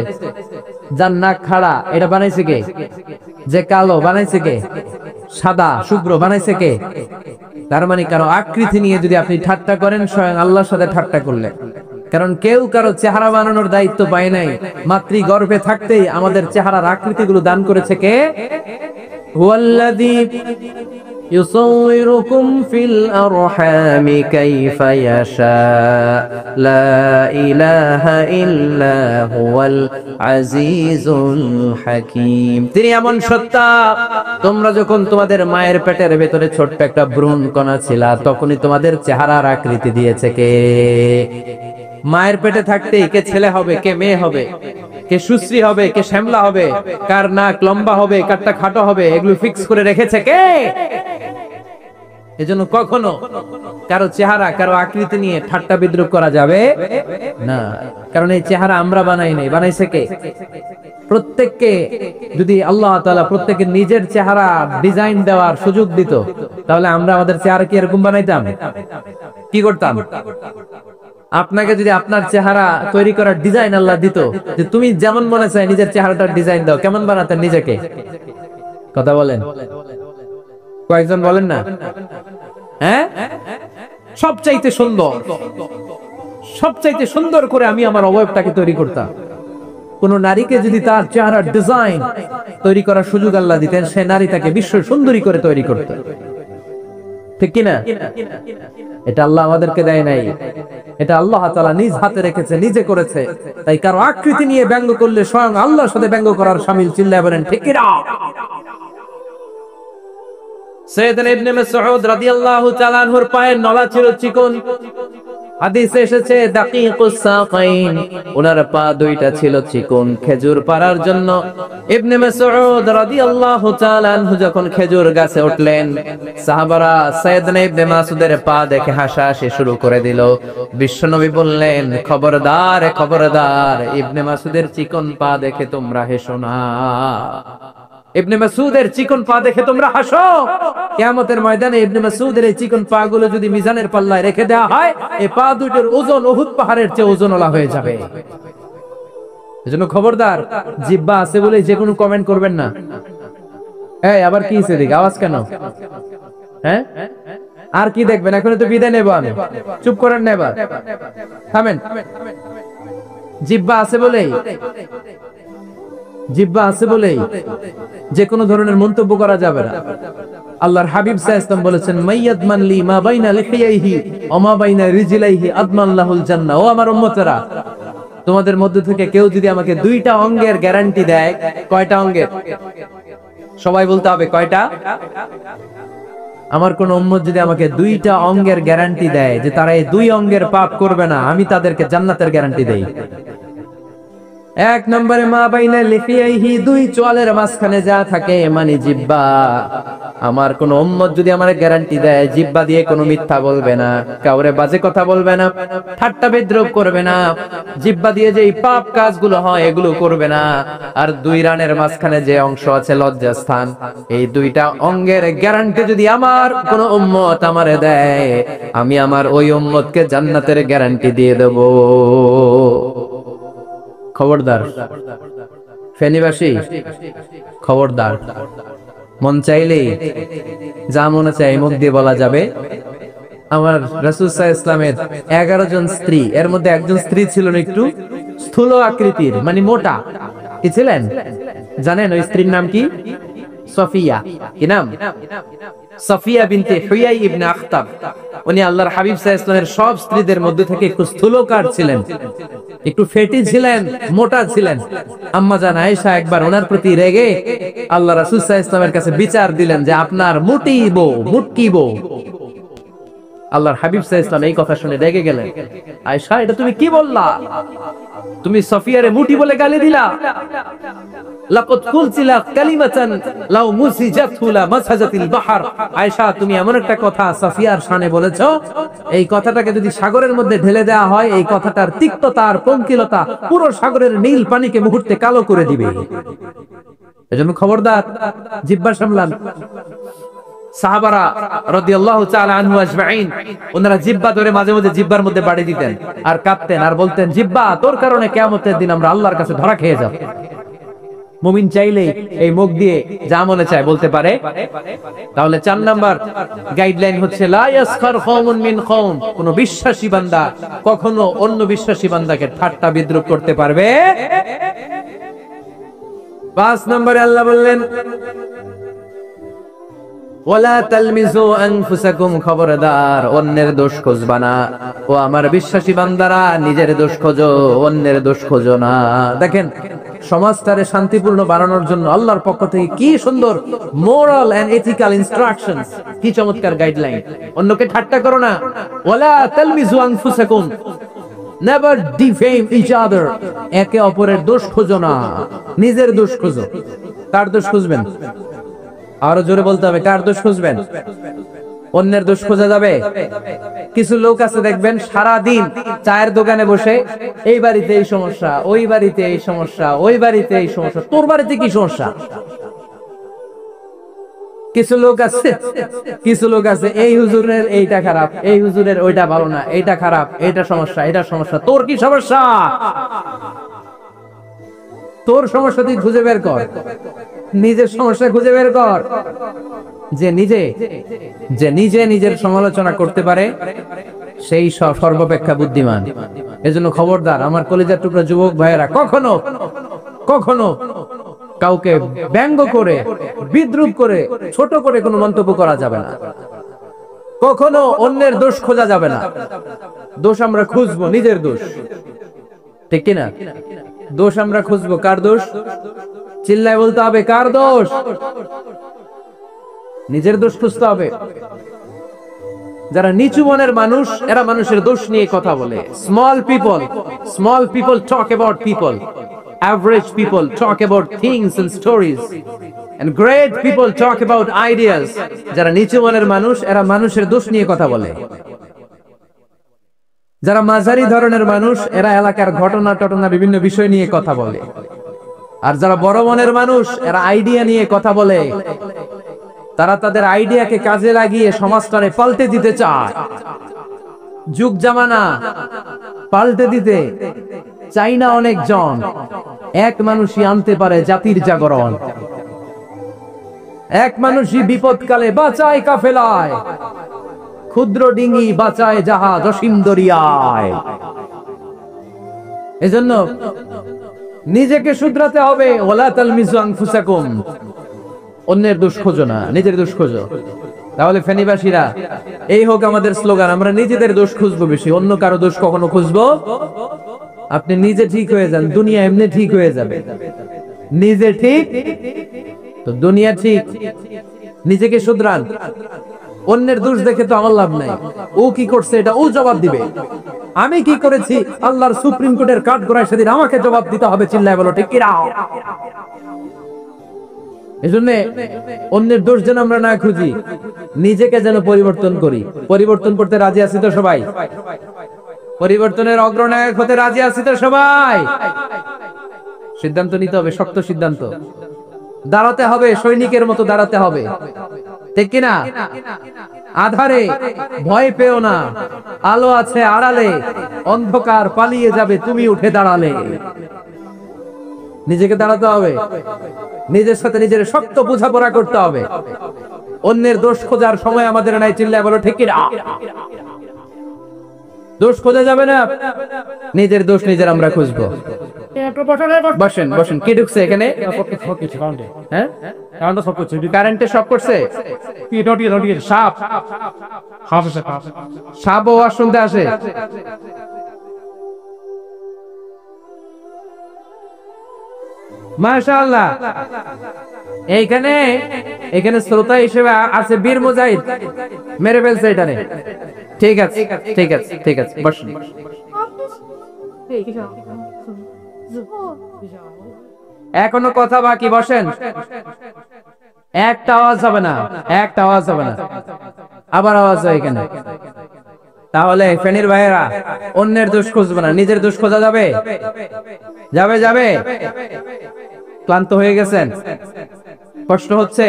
যার নাক খাড়া, এটা বানাইছে কে? যে কালো, বানাইছে কে? সাদা শুভ্র, বানাইছে কে? তার মানে কারো আকৃতি নিয়ে যদি আপনি ঠাট্টা করেন, স্বয়ং আল্লাহর সাথে ঠাট্টা করলেন। কারণ কেউ কারো চেহারা বানানোর দায়িত্ব পায় নাই। মাতৃ গর্ভে থাকতেই আমাদের চেহারার আকৃতিগুলো দান করেছে কে? হুয়াল্লাযী ইউসাউইরুকুম ফিল আরহামি কাইফা ইয়াশা, লা ইলাহা ইল্লা হুয়াল আজিজুল হাকীম। তিনি এমন সত্তা, তোমরা যখন তোমাদের মায়ের পেটের ভেতরে ছোট্ট একটা ভ্রূণ কণা ছিলা, তখনই তোমাদের চেহারার আকৃতি দিয়েছে কে? মায়ের পেটে থাকতেই কে ছেলে হবে, কে মেয়ে হবে, কে সুশ্রী হবে, কে শ্যামলা হবে, কার নাক লম্বা হবে, কারটা খাটো হবে, এগুলো ফিক্স করে রেখেছে কে? এজন্য কখনো কারো চেহারা, কারো আকৃতি নিয়ে ঠাট্টা বিদ্রুপ করা যাবে না। কারণ এই চেহারা আমরা বানাই নাই, বানাইছে কে? প্রত্যেককে যদি আল্লাহ তাআলা প্রত্যেকের নিজের চেহারা ডিজাইন দেওয়ার সুযোগ দিত, তাহলে আমরা আমাদের চেহারা কি এরকম বানাইতাম? কি করতাম? আপনাকে যদি আপনার চেহারা তৈরি করার ডিজাইন আল্লাহ দিত, যে তুমি যেমন মনে চাই নিজের চেহারাটার ডিজাইন দাও, কেমন বানাতেন নিজেকে? কথা বলেন, কয়েকজন বলেন না? হ্যাঁ, সবচাইতে সুন্দর, সবচাইতে সুন্দর করে আমি আমার অবয়বটাকে তৈরি করতাম। কোন নারীকে যদি তার চেহারার ডিজাইন তৈরি করার সুযোগ আল্লাহ দিতেন, সে নারী তাকে বিশ্ব সুন্দরী করে তৈরি করতেন, ঠিক কিনা? এটা আল্লাহ আমাদেরকে দেয় নাই, এটা আল্লাহ তাআলা নিজ হাতে রেখেছে, নিজে করেছে। তাই কারো আকৃতি নিয়ে ব্যঙ্গ করলে স্বয়ং আল্লাহর সাথে ব্যঙ্গ করার শামিল। চিল্লায় বলেন ঠিক কিনা? সাইয়েদনা ইবনে মাসউদ রাদিয়াল্লাহু তাআলা আনহুর পায়ের নলা ছিল চিকন। হাদিসে এসেছে দাকিকুস সাকাইন, ওনার পা দুইটা ছিল চিকন খেজুর পাড়ার জন্য। ইবনে মাসউদ রাদিয়াল্লাহু তাআলা আনহু যখন খেজুর গাছে উঠলেন, সাহাবারা সাইয়েদনা ইবনে মাসউদের পা দেখে হাসাহাসি শুরু করে দিল। বিশ্বনবী বললেন, খবরদার খবরদার, ইবনে মাসউদের চিকন পা দেখে তোমরা হেসো না। ইবনে মাসউদের চিকন পা দেখে তোমরা হাসো। কিয়ামতের ময়দানে ইবনে মাসউদের এই চিকন পা গুলো যদি মিজানের পাল্লায় রেখে দেওয়া হয়, এই পা দুটোর ওজন উহুদ পাহাড়ের চেয়ে ওজনওয়ালা হয়ে যাবে। এজন্য খবরদার, জিহ্বা আছে বলে যে কোনো কমেন্ট করবেন না। এই আবার কি হইছে দেখি, আওয়াজ কেন? হ্যাঁ, আর কি দেখবেন? এখন তো বিদায় নেব আমি, চুপ করেন না, এবার থামেন। জিহ্বা আছে বলেই, জিহ্বা আছে বলেই যে কোনো ধরনের মন্তব্য করা যাবে না। আল্লাহর হাবিব সাল্লাল্লাহু আলাইহি ওয়াসাল্লাম বলেছেন, মাইয়াদমান লি মা বাইনা লিহিয়াইহি ওয়া মা বাইনা রিজলাইহি আদমান লাহুল জান্নাহ। ও আমার উম্মতেরা, তোমাদের মধ্যে থেকে কেউ যদি আমাকে দুইটা অঙ্গের গ্যারান্টি দেয়, কয়টা অঙ্গের? সবাই বলতে হবে কয়টা? আমার কোন উম্মত যদি আমাকে দুইটা অঙ্গের গ্যারান্টি দেয় যে তারা এই দুই অঙ্গের পাপ করবে না, আমি তাদেরকে জান্নাতের গ্যারান্টি দেই। এক নম্বরে মা বাইনা লিহিয়াইহি, দুই চোয়ালের মাঝখানে যা থাকে মানে জিহ্বা, আমার কোন উম্মত যদি আমার গ্যারান্টি দেয় জিহ্বা দিয়ে কোনো মিথ্যা বলবে না, কাউরে বাজে কথা বলবে না, ঠাট্টা বিদ্রূপ করবে না, জিহ্বা দিয়ে যে পাপ কাজগুলো হয় এগুলো করবে না, আর দুই রানের মাঝখানে যে অংশ আছে লজ্জাস্থান, এই দুইটা অঙ্গের গ্যারান্টি যদি আমার কোন উম্মত আমারে দেয়, আমি আমার ওই উম্মতকে জান্নাতের গ্যারান্টি দিয়ে দেব। খবরদার ফেনীবাসী, খবরদার। মন চাইলেই যা মনে চাই মুখ দিয়ে বলা যাবে। আমার রাসূল সাল্লাল্লাহু আলাইহি ওয়াসাল্লামের 11 জন স্ত্রী, এর মধ্যে একজন স্ত্রী ছিলেন একটু স্থূল আকৃতির, মানে মোটা। কি ছিলেন জানেন ওই স্ত্রীর নাম কি? সফিয়া। কি নাম? সফিয়া বিনতে হুয়াই ইবনে আখতাব। উনি আল্লাহর হাবিব সাল্লাল্লাহু আলাইহি ওয়াসাল্লামের সব স্ত্রীদের মধ্যে থেকে একটু স্থূলকার ছিলেন, একটু ফেটি ছিলেন, মোটা ছিলেন। আম্মা জান আয়েশা একবার ওনার প্রতি রেগে আল্লাহ রাসূল সাল্লাল্লাহু আলাইহি ওয়াসাল্লামের কাছে বিচার দিলেন যে আপনার মুটি বউ, মুটকি বউ। আল্লাহর হাবিব সাল্লাল্লাহু আলাইহি ওয়াসাল্লাম এই কথা শুনে রেগে গেলেন। আয়েশা, এটা তুমি কি বললা? তুমি সফিয়ারে মুটি বলে গালি দিলা। লাকাদ কুলতিলা কালিমাতান লাউ মুসিজাতহু লা মাসাজাতিল বাহর। আয়েশা, তুমি এমন একটা কথা সফিয়ার শানে বলেছো, এই কথাটাকে যদি সাগরের মধ্যে ঢেলে দেওয়া হয়, এই কথাটার তিক্ততা আর পঙ্কিলতা পুরো সাগরের নীল পানিকে মুহূর্তে কালো করে দিবে। এজন্য খবরদার, জিহ্বা সামলান। সাহাবারা রাদিয়াল্লাহু তাআলা আনহু আজমাইন, ওনারা জিহ্বা ধরে মাঝে মাঝে জিহ্বার মধ্যে বাড়ি দিতেন আর কাঁদতেন আর বলতেন, জিহ্বা, তোর কারণে কিয়ামতের দিন আমরা আল্লাহর কাছে ধরা খেয়ে যাব। মুমিন চাইলেই এই মুখ দিয়ে যা মনে চায় বলতে পারে। তাহলে 4 নাম্বার গাইডলাইন হচ্ছে লা ইয়াসখার কওমুন মিন কওম। কোন বিশ্বাসী বান্দা কখনো অন্য বিশ্বাসী বান্দাকে ঠাট্টা বিদ্রূপ করতে পারবে। 5 নম্বরে আল্লাহ বললেন ওয়ালা তালমিজু আনফুসাকুম, খবরদার অন্যের দোষ খুঁজবা না। ও আমার বিশ্বাসী বান্দারা, নিজের দোষ খোঁজো, অন্যের দোষ খোঁজো না। দেখেন সমাজটারে শান্তিপূর্ণ বানানোর জন্য আল্লাহর পক্ষ থেকে কি সুন্দর মোরাল এন্ড এথিক্যাল ইনস্ট্রাকশনস, কি চমৎকার গাইডলাইন। অন্যকে ঠাট্টা করো না। ওয়ালা তালমিজু আনফুসাকুম, নেভার ডিফেম ইচ আদার। একে অপরের দোষ খোঁজো না, নিজের দোষ খোঁজো। কার দোষ খুঁজবেন? আরো জোরে বলতে হবে, কার দোষ খুঁজবেন? অন্যের দোষ খোঁজা যাবে? কিছু লোক আছে দেখবেন সারা দিন চায়ের দোকানে বসে এই বাড়িতে এই সমস্যা, ওই বাড়িতে এই সমস্যা, ওই বাড়িতে এই সমস্যা, তোর বাড়িতে কি সমস্যা? কিছু লোক আছে এই হুজুরের এইটা খারাপ, এই হুজুরের ওইটা ভালো না, এইটা খারাপ, এইটা সমস্যা, এটা সমস্যা। তোর কি সমস্যা? তোর সমস্যা তুই খুঁজে বের কর, নিজের সমস্যা খুঁজে বের কর। যে নিজে নিজের সমালোচনা করতে পারে সেই সর্বাপেক্ষা বুদ্ধিমান। এজন্য খবরদার আমার কলিজার টুকরা যুবক ভাইয়েরা, কখনো কখনো কাউকে ব্যঙ্গ করে, বিদ্রূপ করে, ছোট করে কোনো মন্তব্য করা যাবে না। কখনো অন্যের দোষ খোঁজা যাবে না। দোষ আমরা খুঁজবো, নিজের দোষ, ঠিক কিনা? দোষ আমরা খুঁজবো। কার দোষ? চিল্লায় বলতে হবে, কার দোষ? নিজের দোষ খুঁজতে হবে। যারা নিচু মনের মানুষ, এরা মানুষের দোষ নিয়ে কথা বলে। Small people talk about people, average people talk about things and stories, and great people talk about ideas. যারা নিচু মনের মানুষ, এরা মানুষের দোষ নিয়ে কথা বলে। যারা মাঝারি ধরনের মানুষ, এরা এলাকার ঘটনা বিভিন্ন বিষয় নিয়ে কথা বলে। আর যারা বড় মনের মানুষ, এরা আইডিয়া নিয়ে কথা বলে। তারা তাদের আইডিয়াকে কাজে লাগিয়ে সমাজটারে পাল্টে দিতে চায়। যুগ জামানা পাল্টে দিতে চাই না অনেকজন, এক মানুষই আনতে পারে জাতির জাগরণ। এক মানুষই বিপদকালে বাঁচায় কাফেলায়, ক্ষুদ্র ডিঙ্গি বাঁচায় জাহাজ অসীম দরিয়ায়। এজন্য নিজেকে শুধরাতে হবে। ওয়ালা তালমিজু আনফুসাকুম, অন্যের দোষ খোঁজো না, নিজের দোষ খোঁজো। তাহলে ফেনীবাসীরা, এই হোক আমাদের স্লোগান, আমরা নিজেদের দোষ খুঁজবো বেশি, অন্য কারো দোষ কখনো খুঁজবো। আপনি নিজে ঠিক হয়ে যান, দুনিয়া এমনি ঠিক হয়ে যাবে। নিজে ঠিক তো দুনিয়া ঠিক। নিজেকে শুধরান। অন্যের দোষ দেখে তো আমার লাভ নাই। ও কি করছে এটা ও জবাব দিবে, আমি কি করেছি আল্লাহর সুপ্রিম কোর্টের কাঠগড়ায় সেদিন আমাকে জবাব দিতে হবে। চিল্লায় বলো ঠিক কিনা? এজন্য অন্যের দোষ যেন আমরা না খুঁজি, নিজেকে যেন পরিবর্তন করি। পরিবর্তন করতে রাজি আছি তো সবাই? পরিবর্তনের অগ্রনায়ক হতে রাজি আছি তো সবাই? সিদ্ধান্ত নিতে হবে, শক্ত সিদ্ধান্ত। দাঁড়াতে হবে, সৈনিকের মতো দাঁড়াতে হবে, ঠিক কিনা? আধারে ভয় পেও না, আলো আছে আড়ালে, অন্ধকার পালিয়ে যাবে তুমি উঠে দাঁড়ালে। নিজেকে দাঁড়াতে হবে, নিজের সাথে নিজের শক্ত বোঝাপড়া করতে হবে। অন্যের দোষ খোঁজার সময় আমাদের নাই, চিল্লায় বলো ঠিক কিনা? দোষ খোঁজা যাবে না, নিজের দোষ নিজের আমরা খুঁজবো। বসেন বসেন। কি ঢুকছে এখানে? হ্যাঁ, কারেন্টে শক করছে। সাপ, সাপ আওয়াজ শুনতে আসে। মাশাআল্লাহ। এইখানে এখানে শ্রোতা হিসেবে আছে বীর মুজাহিদ, মেরে ফেলছে এটারে। ঠিক আছে ঠিক আছে ঠিক আছে, বসুন। এখনো কথা বাকি, বসেন। একটা আওয়াজ হবে না, একটা আওয়াজ হবে না। আবার আওয়াজ হয় এখানে। তাহলে ফেনীর ভাইয়েরা অন্যের দোষ খুঁজবে না, নিজের দোষ খোঁজা যাবে? যাবে যাবে? ক্লান্ত হয়ে গেছেন? কষ্ট হচ্ছে?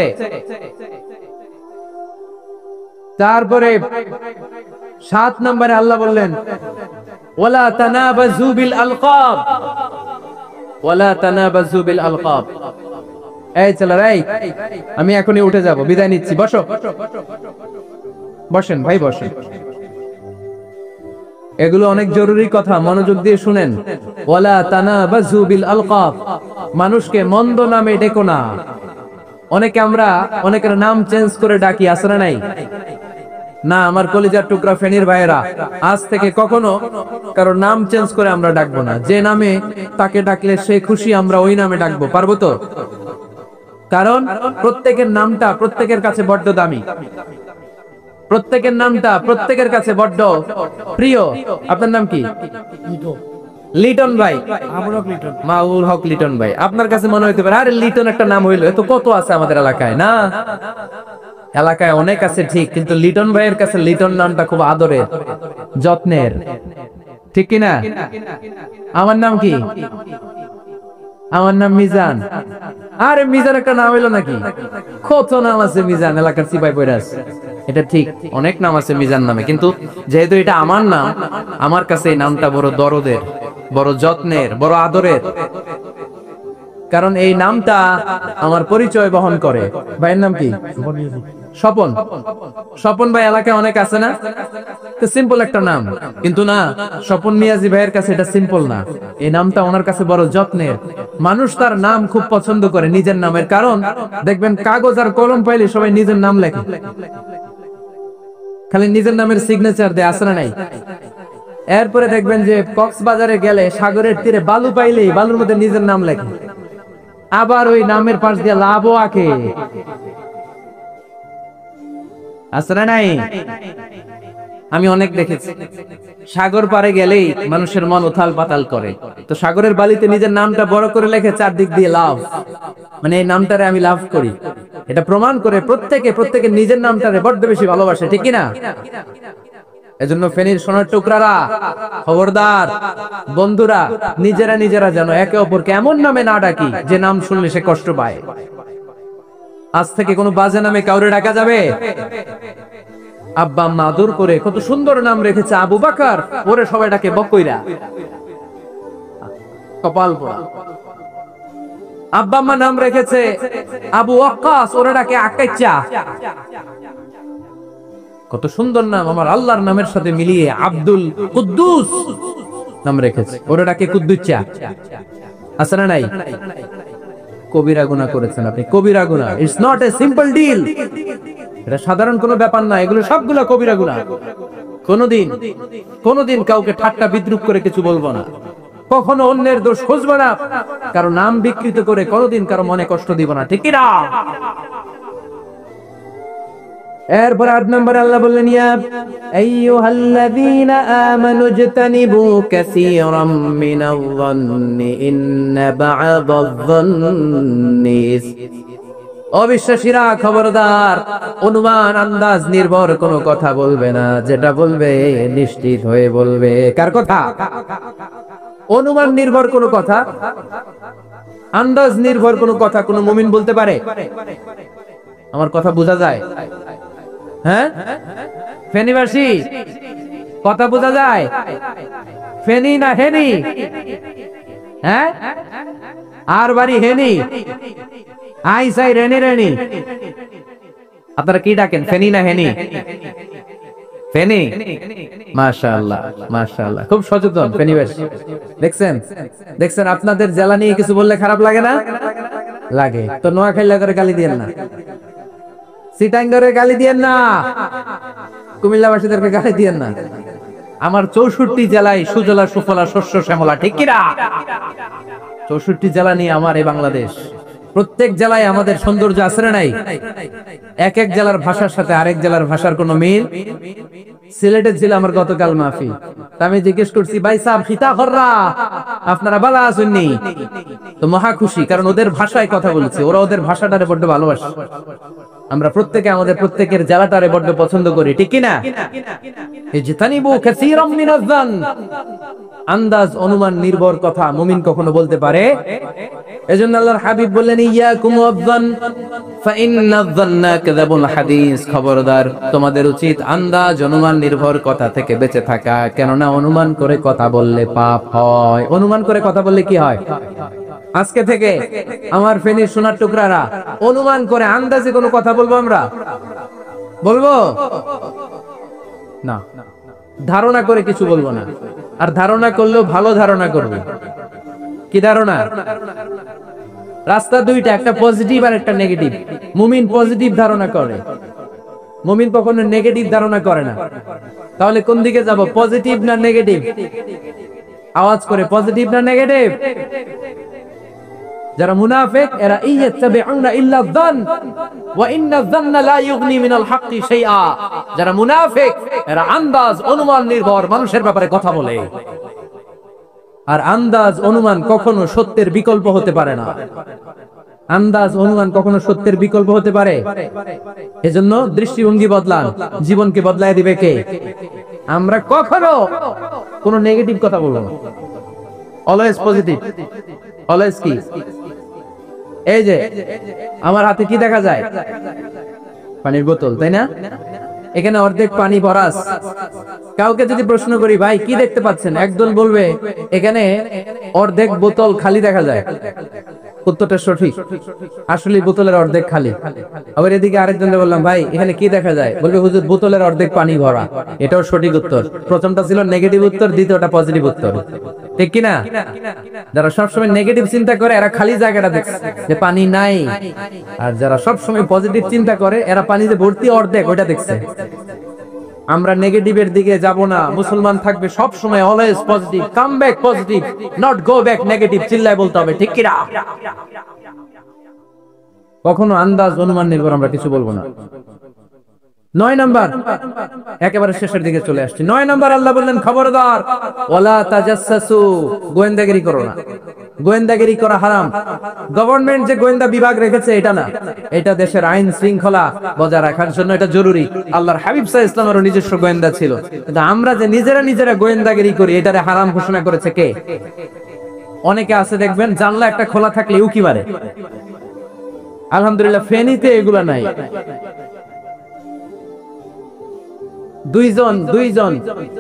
তারপরে 7 নম্বরে আল্লাহ বললেন ওয়ালা তানাবাযু বিল আলকাব, ওয়ালা তানাবাযু বিল আলকাব। এই ছেলেরা, এই আমি এখনই উঠে যাব, বিদায় নিচ্ছি। বসো, বসেন ভাই, বসেন। এগুলো অনেক জরুরি কথা, মনোযোগ দিয়ে শুনেন। ওয়ালা তানাবাযু বিল আলকাব, মানুষকে মন্দ নামে ডেকো না। আমরা অনেকের নাম চেঞ্জ করে ডাকি, আছে না নাই? না, আমার কলিজার টুকরা ফেনীর ভাইয়েরা, আজ থেকে কখনো কারো নাম চেঞ্জ করে আমরা ডাকবো না। যে নামে তাকে ডাকলে সে খুশি, আমরা ওই নামে ডাকবো, পারবো তো? কারণ প্রত্যেকের নামটা প্রত্যেকের কাছে বড্ড দামি, প্রত্যেকের নামটা প্রত্যেকের কাছে বড্ড প্রিয়। আপনার নাম কি? লিটন ভাই, মাউল হক লিটন ভাই। আপনার কাছে মনে হইতে পারে আরে লিটন একটা নাম হইলো, এত কত আছে আমাদের এলাকায়। না, এলাকায় অনেক আছে ঠিক, কিন্তু লিটন ভাইয়ের কাছে লিটন নামটা খুব আদরের, যত্নের, ঠিক কিনা? আমার নাম কি? আমার নাম মিজান। আরে মিজান একটা নাম হইলো নাকি? কত নাম আছে মিজান, এলাকার সিপাই পয়রা আছে। এটা ঠিক, অনেক নাম আছে মিজান নামে, কিন্তু যেহেতু এটা আমার নাম, আমার কাছে এই নামটা বড় দরদের, বড় যত্নের, বড় আদরের। কারণ এই নামটা আমার পরিচয় বহন করে। ভাইয়ের নাম কি? স্বপন। স্বপন ভাই এলাকায় অনেক আছে না? সিম্পল একটা নাম, কিন্তু না, স্বপন মিয়াজি ভাইয়ের কাছে এটা সিম্পল না। এই নামটা ওনার কাছে বড় যত্নের। মানুষ তার নাম খুব পছন্দ করে নিজের নামের, কারণ দেখবেন কাগজ আর কলম পাইলে সবাই নিজের নাম লেখে, খালি নিজের নামের সিগনেচার দেয়, আছে না নাই? এরপরে দেখবেন যে কক্সবাজারে গেলে সাগরের তীরে বালু পাইলেই বালুর মধ্যে নিজের নাম লেখে, আবার ওই নামের পাশ দিয়ে লাভও আঁকে, আছে না নাই? আমি অনেক দেখেছি, সাগর পারে গেলেই মানুষের মন উথাল পাতাল করে। তো সাগরের বালিতে নিজের নামটা বড় করে লেখে চারদিক দিয়ে লাভ, মানে এই নামটারে আমি লাভ করি। এটা প্রমাণ করে প্রত্যেকে নিজের নামটারে বড্ড বেশি ভালোবাসে, ঠিক কিনা? এজন্য ফেনীর সোনার টুকরারা, খবরদার বন্ধুরা, নিজেরা যেন একে অপরকে এমন নামে না ডাকি যে নাম শুনলে সে কষ্ট পায়। আজ থেকে কোনো বাজে নামে কাউরে ডাকা যাবে? আব্বা আম্মা আদর করে কত সুন্দর নাম রেখেছে, আবু বাকার, ওরে সবাই ডাকে বকইরা, কপাল পোড়া। আব্বা আম্মা নাম রেখেছে আবু ওয়াক্কাস, ওরে ডাকে আকাইচা। কত সুন্দর নাম আমার আল্লাহর নামের সাথে মিলিয়ে আব্দুল কুদ্দুস নাম রেখেছে, ওরে ডাকে কুদ্দুচ্চা। আছে না নাই? কবিরা গুনাহ করেছেন আপনি, কবিরা গুনাহ। It's not a simple deal, এটা সাধারণ কোনো ব্যাপার না, এগুলো সবগুলো কবিরা গুনাহ। কোনোদিন কাউকে ঠাট্টা বিদ্রুপ করে কিছু বলবো না, কখনো অন্যের দোষ খুঁজবো না, কারো নাম বিকৃত করে কোনোদিন কারো মনে কষ্ট দিব না, ঠিক কিনা? এরপর 8 নম্বরে আল্লাহ বললেন ইয়া আইয়ুহাল্লাযীনা আমানু ইজতানিবু কাসীরাম মিনায-যন্নি ইন্না বা'দায-যন্নি অবিশ্বাসীরা খবরদার, অনুমান আন্দাজ নির্ভর কোনো কথা বলবে না, যেটা বলবে নিশ্চিত হয়ে বলবে। কার কথা? অনুমান নির্ভর কোনো কথা, আন্দাজ নির্ভর কোনো কথা কোন মুমিন বলতে পারে? আমার কথা বোঝা যায়? হ্যাঁ ফেনীবাসী, কথা বোঝা যায়? ফেনী না হেনি? হ্যাঁ আর বাড়ি হেনি, আই সাই রেনি রেনি, আপনারা কি ডাকেন, ফেনী না হেনি? ফেনী। মাশাআল্লাহ মাশাআল্লাহ, খুব সচেতন ফেনীবাসী। দেখছেন দেখছেন, আপনাদের জেলা নিয়ে কিছু বললে খারাপ লাগে না? লাগে তো। নোয়াখালী করে গালি দিয়েন না, চিটাঙ্গরে গালি দিয়েন না, কুমিল্লাবাসীদেরকে গালি দিয়েন না। আমার 64 জেলায় সুজলা সুফলা শস্য শ্যামলা, ঠিক কিনা? 64 জেলা নিয়ে আমার এই বাংলাদেশ। প্রত্যেক জেলায় আমাদের সৌন্দর্য আছে না নাই? এক এক জেলার ভাষার সাথে আরেক জেলার ভাষার কোনো মিল। সিলেটের ছিল আমার গতকাল মাহফিল, আমি জিজ্ঞেস করছি ভাই সাহেব খিতা কররা, আপনারা বালা আসেননি? তো মহা খুশি, কারণ ওদের ভাষায় কথা বলছে, ওরা ওদের ভাষাটারে বড্ড ভালোবাসে। আমরা প্রত্যেকে আমাদের প্রত্যেকের জেলাটারে বড্ড পছন্দ করি, ঠিক কিনা? ইজতানিবু কাসীরাম মিনাজ যান, আন্দাজ অনুমান নির্ভর কথা মুমিন কখনো বলতে পারে? এজন্য আল্লাহর হাবিব বললেন ইয়াকুম ওয়াযান ফাইন্নায যান্না কাযাবুল হাদিস, খবরদার তোমাদের উচিত আন্দাজ অনুমান নির্ভর কথা থেকে বেঁচে থাকা, কেননা অনুমান করে কথা বললে পাপ হয়। অনুমান করে কথা বললে কি হয়? আজকে থেকে আমার ফেনীর সোনার টুকরারা অনুমান করে আন্দাজে কোনো কথা বলবো আমরা? বলবো না, ধারণা করে কিছু বলবো না। আর ধারণা করলেও ভালো ধারণা করবে। কি ধারণা? রাস্তা দুইটা, একটা পজিটিভ আর একটা নেগেটিভ। মুমিন পজিটিভ ধারণা করে, মুমিন কখনো নেগেটিভ ধারণা করে না। তাহলে কোন দিকে যাব, পজিটিভ না নেগেটিভ? আওয়াজ করে, পজিটিভ না নেগেটিভ? যারা মুনাফিক এরা ইয়াত্তাবিউনা ইল্লা যান ওয়া ইন্না যান্না লা ইউগনি মিনাল হাক্কি শাইআ। যারা মুনাফিক এরা আন্দাজ অনুমান নির্ভর মানুষের ব্যাপারে কথা বলে, আর আন্দাজ অনুমান কখনো সত্যের বিকল্প হতে পারে না। আন্দাজ অনুমান কখনো সত্যের বিকল্প হতে পারে? এজন্য দৃষ্টিভঙ্গি বদলান, জীবনকে বদলায় দিবে কে? আমরা কখনো কোনো নেগেটিভ কথা বলবো না, অলওয়েজ পজিটিভ। অলওয়েজ কি? এই যে আমার হাতে কি দেখা যায়? পানির বোতল, তাই না? এখানে অর্ধেক পানি ভরা আছে। কাউকে যদি প্রশ্ন করি ভাই কি দেখতে পাচ্ছেন, একদল বলবে এখানে অর্ধেক বোতল খালি দেখা যায়। উত্তরটা সঠিক, আসলে বোতলের অর্ধেক খালি। আবার এদিকে আরেকজনকে বললাম ভাই এখানে কি দেখা যায়, বলবে হুজুর বোতলের অর্ধেক পানি ভরা। এটাও সঠিক উত্তর। প্রথমটা ছিল নেগেটিভ উত্তর, দ্বিতীয়টা পজিটিভ উত্তর, ঠিক কিনা? যারা সবসময় নেগেটিভ চিন্তা করে এরা খালি জায়গাটা দেখছে যে পানি নাই, আর যারা সবসময় পজিটিভ চিন্তা করে এরা পানি যে ভর্তি অর্ধেক ওইটা দেখছে। আমরা নেগেটিভের দিকে যাব না, মুসলমান থাকবে সব সময় always positive, come back positive, not go back negative. চিল্লায় বলতে হবে, ঠিক কি না? কখনো আন্দাজ অনুমান নির্ভর আমরা কিছু বলবো না। 9 নাম্বার, একেবারে শেষের দিকে চলে আসছি। 9 নাম্বার আল্লাহ বললেন খবরদার ওয়ালা তাজাসসু, গোয়েন্দাগিরি করো না। গোয়েন্দাগিরি করা হারাম। গভর্নমেন্ট যে গোয়েন্দা বিভাগ রেখেছে এটা না, এটা দেশের আইন শৃঙ্খলা বজায় রাখার জন্য এটা জরুরি। আল্লাহর হাবিব সাল্লাল্লাহু আলাইহি ওয়াসাল্লামের নিজস্ব গোয়েন্দা ছিল, কিন্তু আমরা যে নিজেরা গোয়েন্দাগিরি করি এটারে হারাম ঘোষণা করেছে কে? অনেকে আছে দেখবেন জানলা একটা খোলা থাকলে উকি মারে। আলহামদুলিল্লাহ ফেনীতে এগুলা নাই।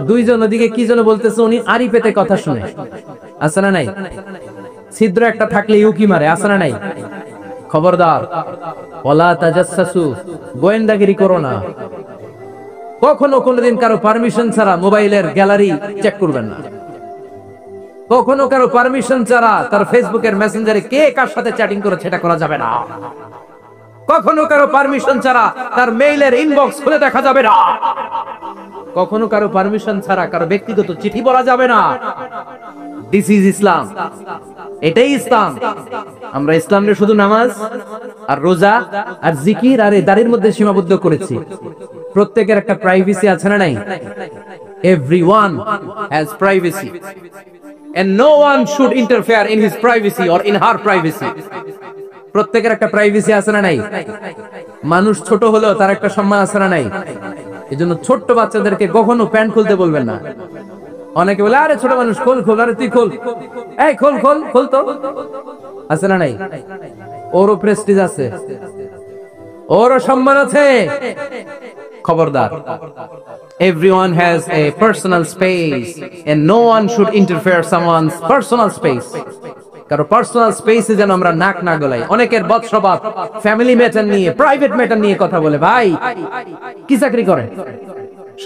দুইজন ওদিকে কি যেন বলতেছে, উনি আড়ি পেতে কথা শুনে, আছে না নাই? ছিদ্র একটা থাকলে উকি মারে, আছে না নাই? খবরদার ওয়ালা তাজাসসু, গোয়েন্দাগিরি করো না। কখনো কোনোদিন কারো পারমিশন ছাড়া মোবাইলের গ্যালারি চেক করবেন না। কখনো কারো পারমিশন ছাড়া তার ফেসবুকের মেসেঞ্জারে কে কার সাথে চ্যাটিং করেছে এটা করা যাবে না। কখনো কারো পারমিশন ছাড়া তার মেইলের ইনবক্স খুলে দেখা যাবে না। কখনো কারো পারমিশন ছাড়া কারো ব্যক্তিগত চিঠি পড়া যাবে না। দিস ইজ ইসলাম, এটাই ইসলাম। আমরা ইসলামে শুধু নামাজ আর রোজা আর জিকির আর এই দাড়ির মধ্যে সীমাবদ্ধ করেছি। প্রত্যেকের একটা প্রাইভেসি আছে না নাই? Everyone has privacy, and no one should interfere in his privacy or in her privacy. প্রত্যেকের একটা প্রাইভেসি আছে না নাই? মানুষ ছোট হলেও তার একটা সম্মান আছে না নাই? এজন্য ছোট্ট বাচ্চাদেরকে কখনো প্যান্ট খুলতে বলবেন না। অনেকে বলে আরে ছোট মানুষ খোল খোল, আরে তুই খোল, এই খোল খোল খোল তো, আছে না নাই? ওরও প্রেস্টিজ আছে, ওরও সম্মান আছে। খবরদার, everyone has a personal space and no one should interfere someone's personal space. কারণ পার্সোনাল স্পেসে যেন আমরা নাক না গলাই। অনেকের বদস্বভাব ফ্যামিলি ম্যাটার নিয়ে, প্রাইভেট ম্যাটার নিয়ে কথা বলে। ভাই কি চাকরি করে?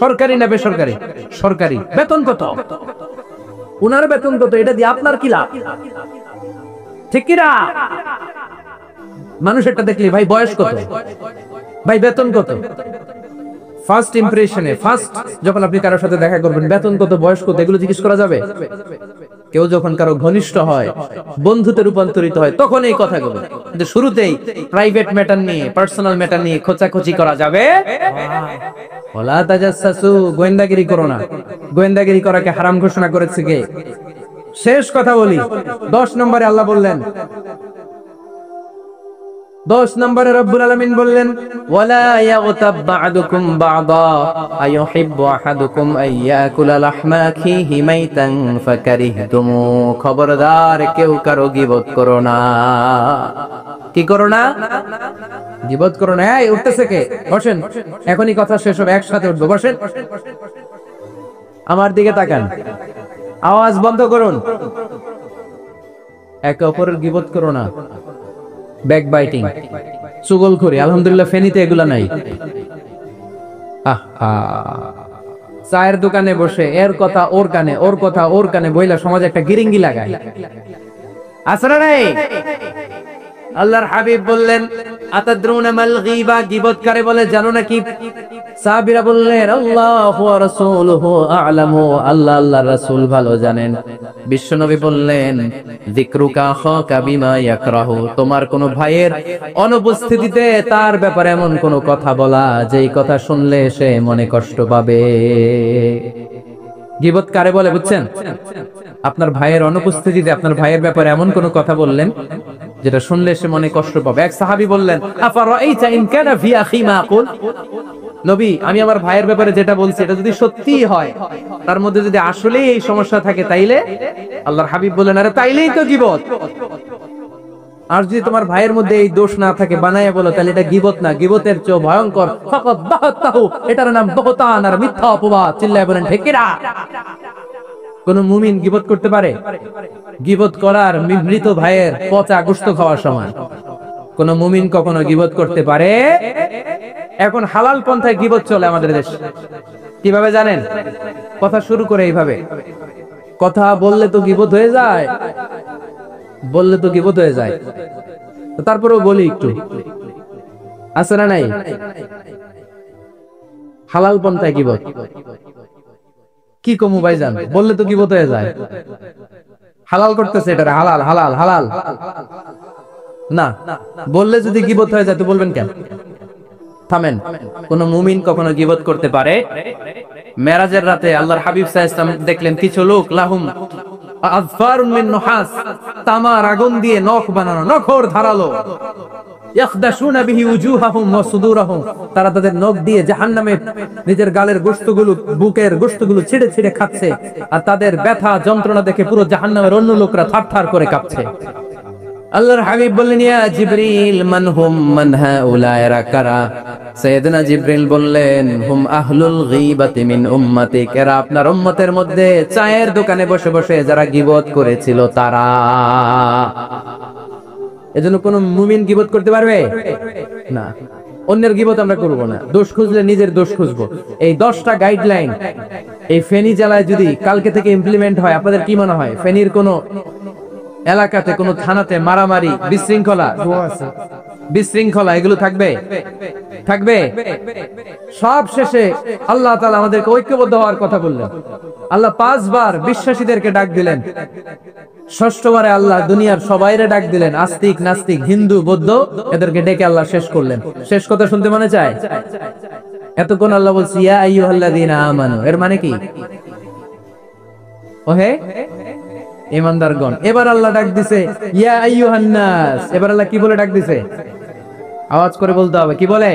সরকারি না বেসরকারি? সরকারি। বেতন কত? উনার বেতন কত? এটা দিয়ে আপনার কি লাভ? ঠিক কি না? মানুষেরটা দেখলি ভাই বয়স কত, ভাই বেতন কত? ফার্স্ট ইমপ্রেশনে, ফার্স্ট যখন আপনি কারোর সাথে দেখা করবেন, বেতন কত, বয়স কত, এগুলো জিজ্ঞেস করা যাবে? কেউ যখন কারো ঘনিষ্ঠ হয়, বন্ধুতে রূপান্তরিত হয়, তখন এই কথাগুলো। কিন্তু শুরুতেই প্রাইভেট ম্যাটার নিয়ে, পার্সোনাল ম্যাটার নিয়ে খোঁচাখুচি করা যাবে? ওয়ালা তাজাসসু, গোয়েন্দাগিরি করো না। গোয়েন্দাগিরি করাকে হারাম ঘোষণা করেছে কে? শেষ কথা বলি, 10 নম্বরে আল্লাহ বললেন, 10 নম্বরে রব্বুল আলামিন বললেন, ওয়ালা ইয়াগতাব বা'দুকুম বা'দা আইয়ুহিব্বু আহাদুকুম আইয়াকুলা লাহমা আখিহি মাইতান ফাকারিহতুমু। খবরদার, কেউ কারো গীবত করো না। কি করো না? গীবত করো না। এই উঠতেছে কে? বসেন, এখনই কথা শেষ হবে, একসাথে উঠবো। বসেন, আমার দিকে তাকান, আওয়াজ বন্ধ করুন। একে অপরের গীবত করো না। ব্যাকবাইটিং, চুগলখড়ি, আলহামদুলিল্লাহ ফেনীতে এগুলা নাই। চায়ের দোকানে বসে এর কথা ওর কানে, ওর কথা ওর কানে বইলা সমাজে একটা গিরিঙ্গি লাগায়, আছে না নাই? আল্লাহর হাবিব বললেন, আতাদরুনা মাল গীবা, গীবত কারে বলে জানো নাকি? সাহাবীরা বললেন, আল্লাহু ওয়া রাসূলুহু আ'লামু, আল্লাহ আল্লাহর রাসূল ভালো জানেন। বিশ্বনবী বললেন, যিকরুকা আখাকা বিমা ইয়াকরাহু, তোমার কোন ভাইয়ের অনুপস্থিতিতে তার ব্যাপারে এমন কোন কথা বলা যেই কথা শুনলে সে মনে কষ্ট পাবে। গীবত কারে বলে বুঝছেন? আপনার ভাইয়ের অনুপস্থিতিতে আপনার ভাইয়ের ব্যাপারে এমন কোন কথা বললেন যেটা শুনলে সে মনে কষ্ট পাবে। এক সাহাবী বললেন, আফারাইতা ইন কানা ফি আখি মা আকুল, নবী আমি আমার ভাইয়ের ব্যাপারে যেটা বলছি এটা যদি সত্যি হয়, তার মধ্যে যদি আসলেই এই সমস্যা থাকে, তাইলে? আল্লাহর হাবিব বললেন, আরে তাইলেই তো গীবত। আর যদি তোমার ভাইয়ের মধ্যে এই দোষ না থাকে, বানায়া বলো, তাহলে এটা গীবত না, গীবতের চেয়ে ভয়ঙ্কর। ফাকাদ বাহাতাহু, এটার নাম বহতান আর মিথ্যা অপবাদ। চিল্লায় বলেন ঠিক কিনা? কোন মুমিন গীবত করতে পারে? গীবত করার মৃত ভাইয়ের পচা গোশত খাওয়ার সমান। কোন মুমিন কখনো গীবত করতে পারে? এখন হালাল পন্থায় গীবত চলে আমাদের দেশে। কিভাবে জানেন? কথা শুরু করে এইভাবে, কথা বললে তো গীবত হয়ে যায়, বললে তো গীবত হয়ে যায়। তারপরেও বলি একটু, আছে না নাই? হালাল পন্থায় গীবত কি কমু ভাইজান, বললে তো গীবত হয়ে যায়। হালাল করতেছে এটা, হালাল হালাল হালাল না, বললে যদি গীবত হয়ে যায় তো বলবেন কেন? থামেন। কোন মুমিন কখনো গীবত করতে পারে? মেরাজের রাতে আল্লাহর হাবিব সাল্লাল্লাহু আলাইহি ওয়াসাল্লাম দেখলেন কিছু লোক, লাহুম আযফারুন মিন নুহাস, তামার আগুন দিয়ে নখ বানানো, নখর ধারালো, ইয়াখদাশুনা বিহি উজুহাহুম ওয়া সুদুরাহুম, তারা তাদের নখ দিয়ে জাহান্নামে নিজের গালের গোশতগুলো, বুকের গোশতগুলো ছিঁড়ে ছিঁড়ে খাচ্ছে, আর তাদের ব্যথা যন্ত্রণা দেখে পুরো জাহান্নামের অন্য লোকরা থারথার করে কাঁপছে। আল্লাহর হাবিব বললেন, ইয়া জিবরিল মান হুম মান হাউলা, এরা কারা? সাইয়েদনা জিবরিল বললেন, হুম আহলুল গীবাতি মিন উম্মাতিক, এরা আপনার উম্মতের মধ্যে চায়ের দোকানে বসে বসে যারা গীবত করেছিল তারা। এজন্য কোন মুমিন গীবত করতে পারবে না। অন্যের গীবত আমরা করব না। দোষ খুঁজলে নিজের দোষ খুঁজবো। এই 10টা গাইডলাইন এই ফেনী জেলায় যদি কালকে থেকে ইমপ্লিমেন্ট হয়, আপনাদের কি মনে হয় ফেনীর কোন এলাকাতে, কোন থানাতে মারামারি, বিশৃঙ্খলা এগুলো থাকবে? থাকবে? সব শেষে আল্লাহ তাআলা আমাদেরকে ঐক্যবদ্ধ হওয়ার কথা বললেন। আল্লাহ 5 বার বিশ্বাসীদেরকে ডাক দিলেন, 6ষ্ঠবারে আল্লাহ দুনিয়ার সবাইরে ডাক দিলেন, আস্তিক নাস্তিক হিন্দু বৌদ্ধ এদেরকে ডেকে আল্লাহ শেষ করলেন। শেষ কথা শুনতে মনে চায়? এতক্ষণ আল্লাহ বলছে ইয়া আইয়ুহাল্লাযীনা আমানু, এর মানে কি? ওহে ইমানদারগণ। এবার আল্লাহ ডাক দিছে ইয়া আইয়ুহান নাস, এবার আল্লাহ কি বলে ডাক দিছে? আওয়াজ করে বলতে হবে, কি বলে?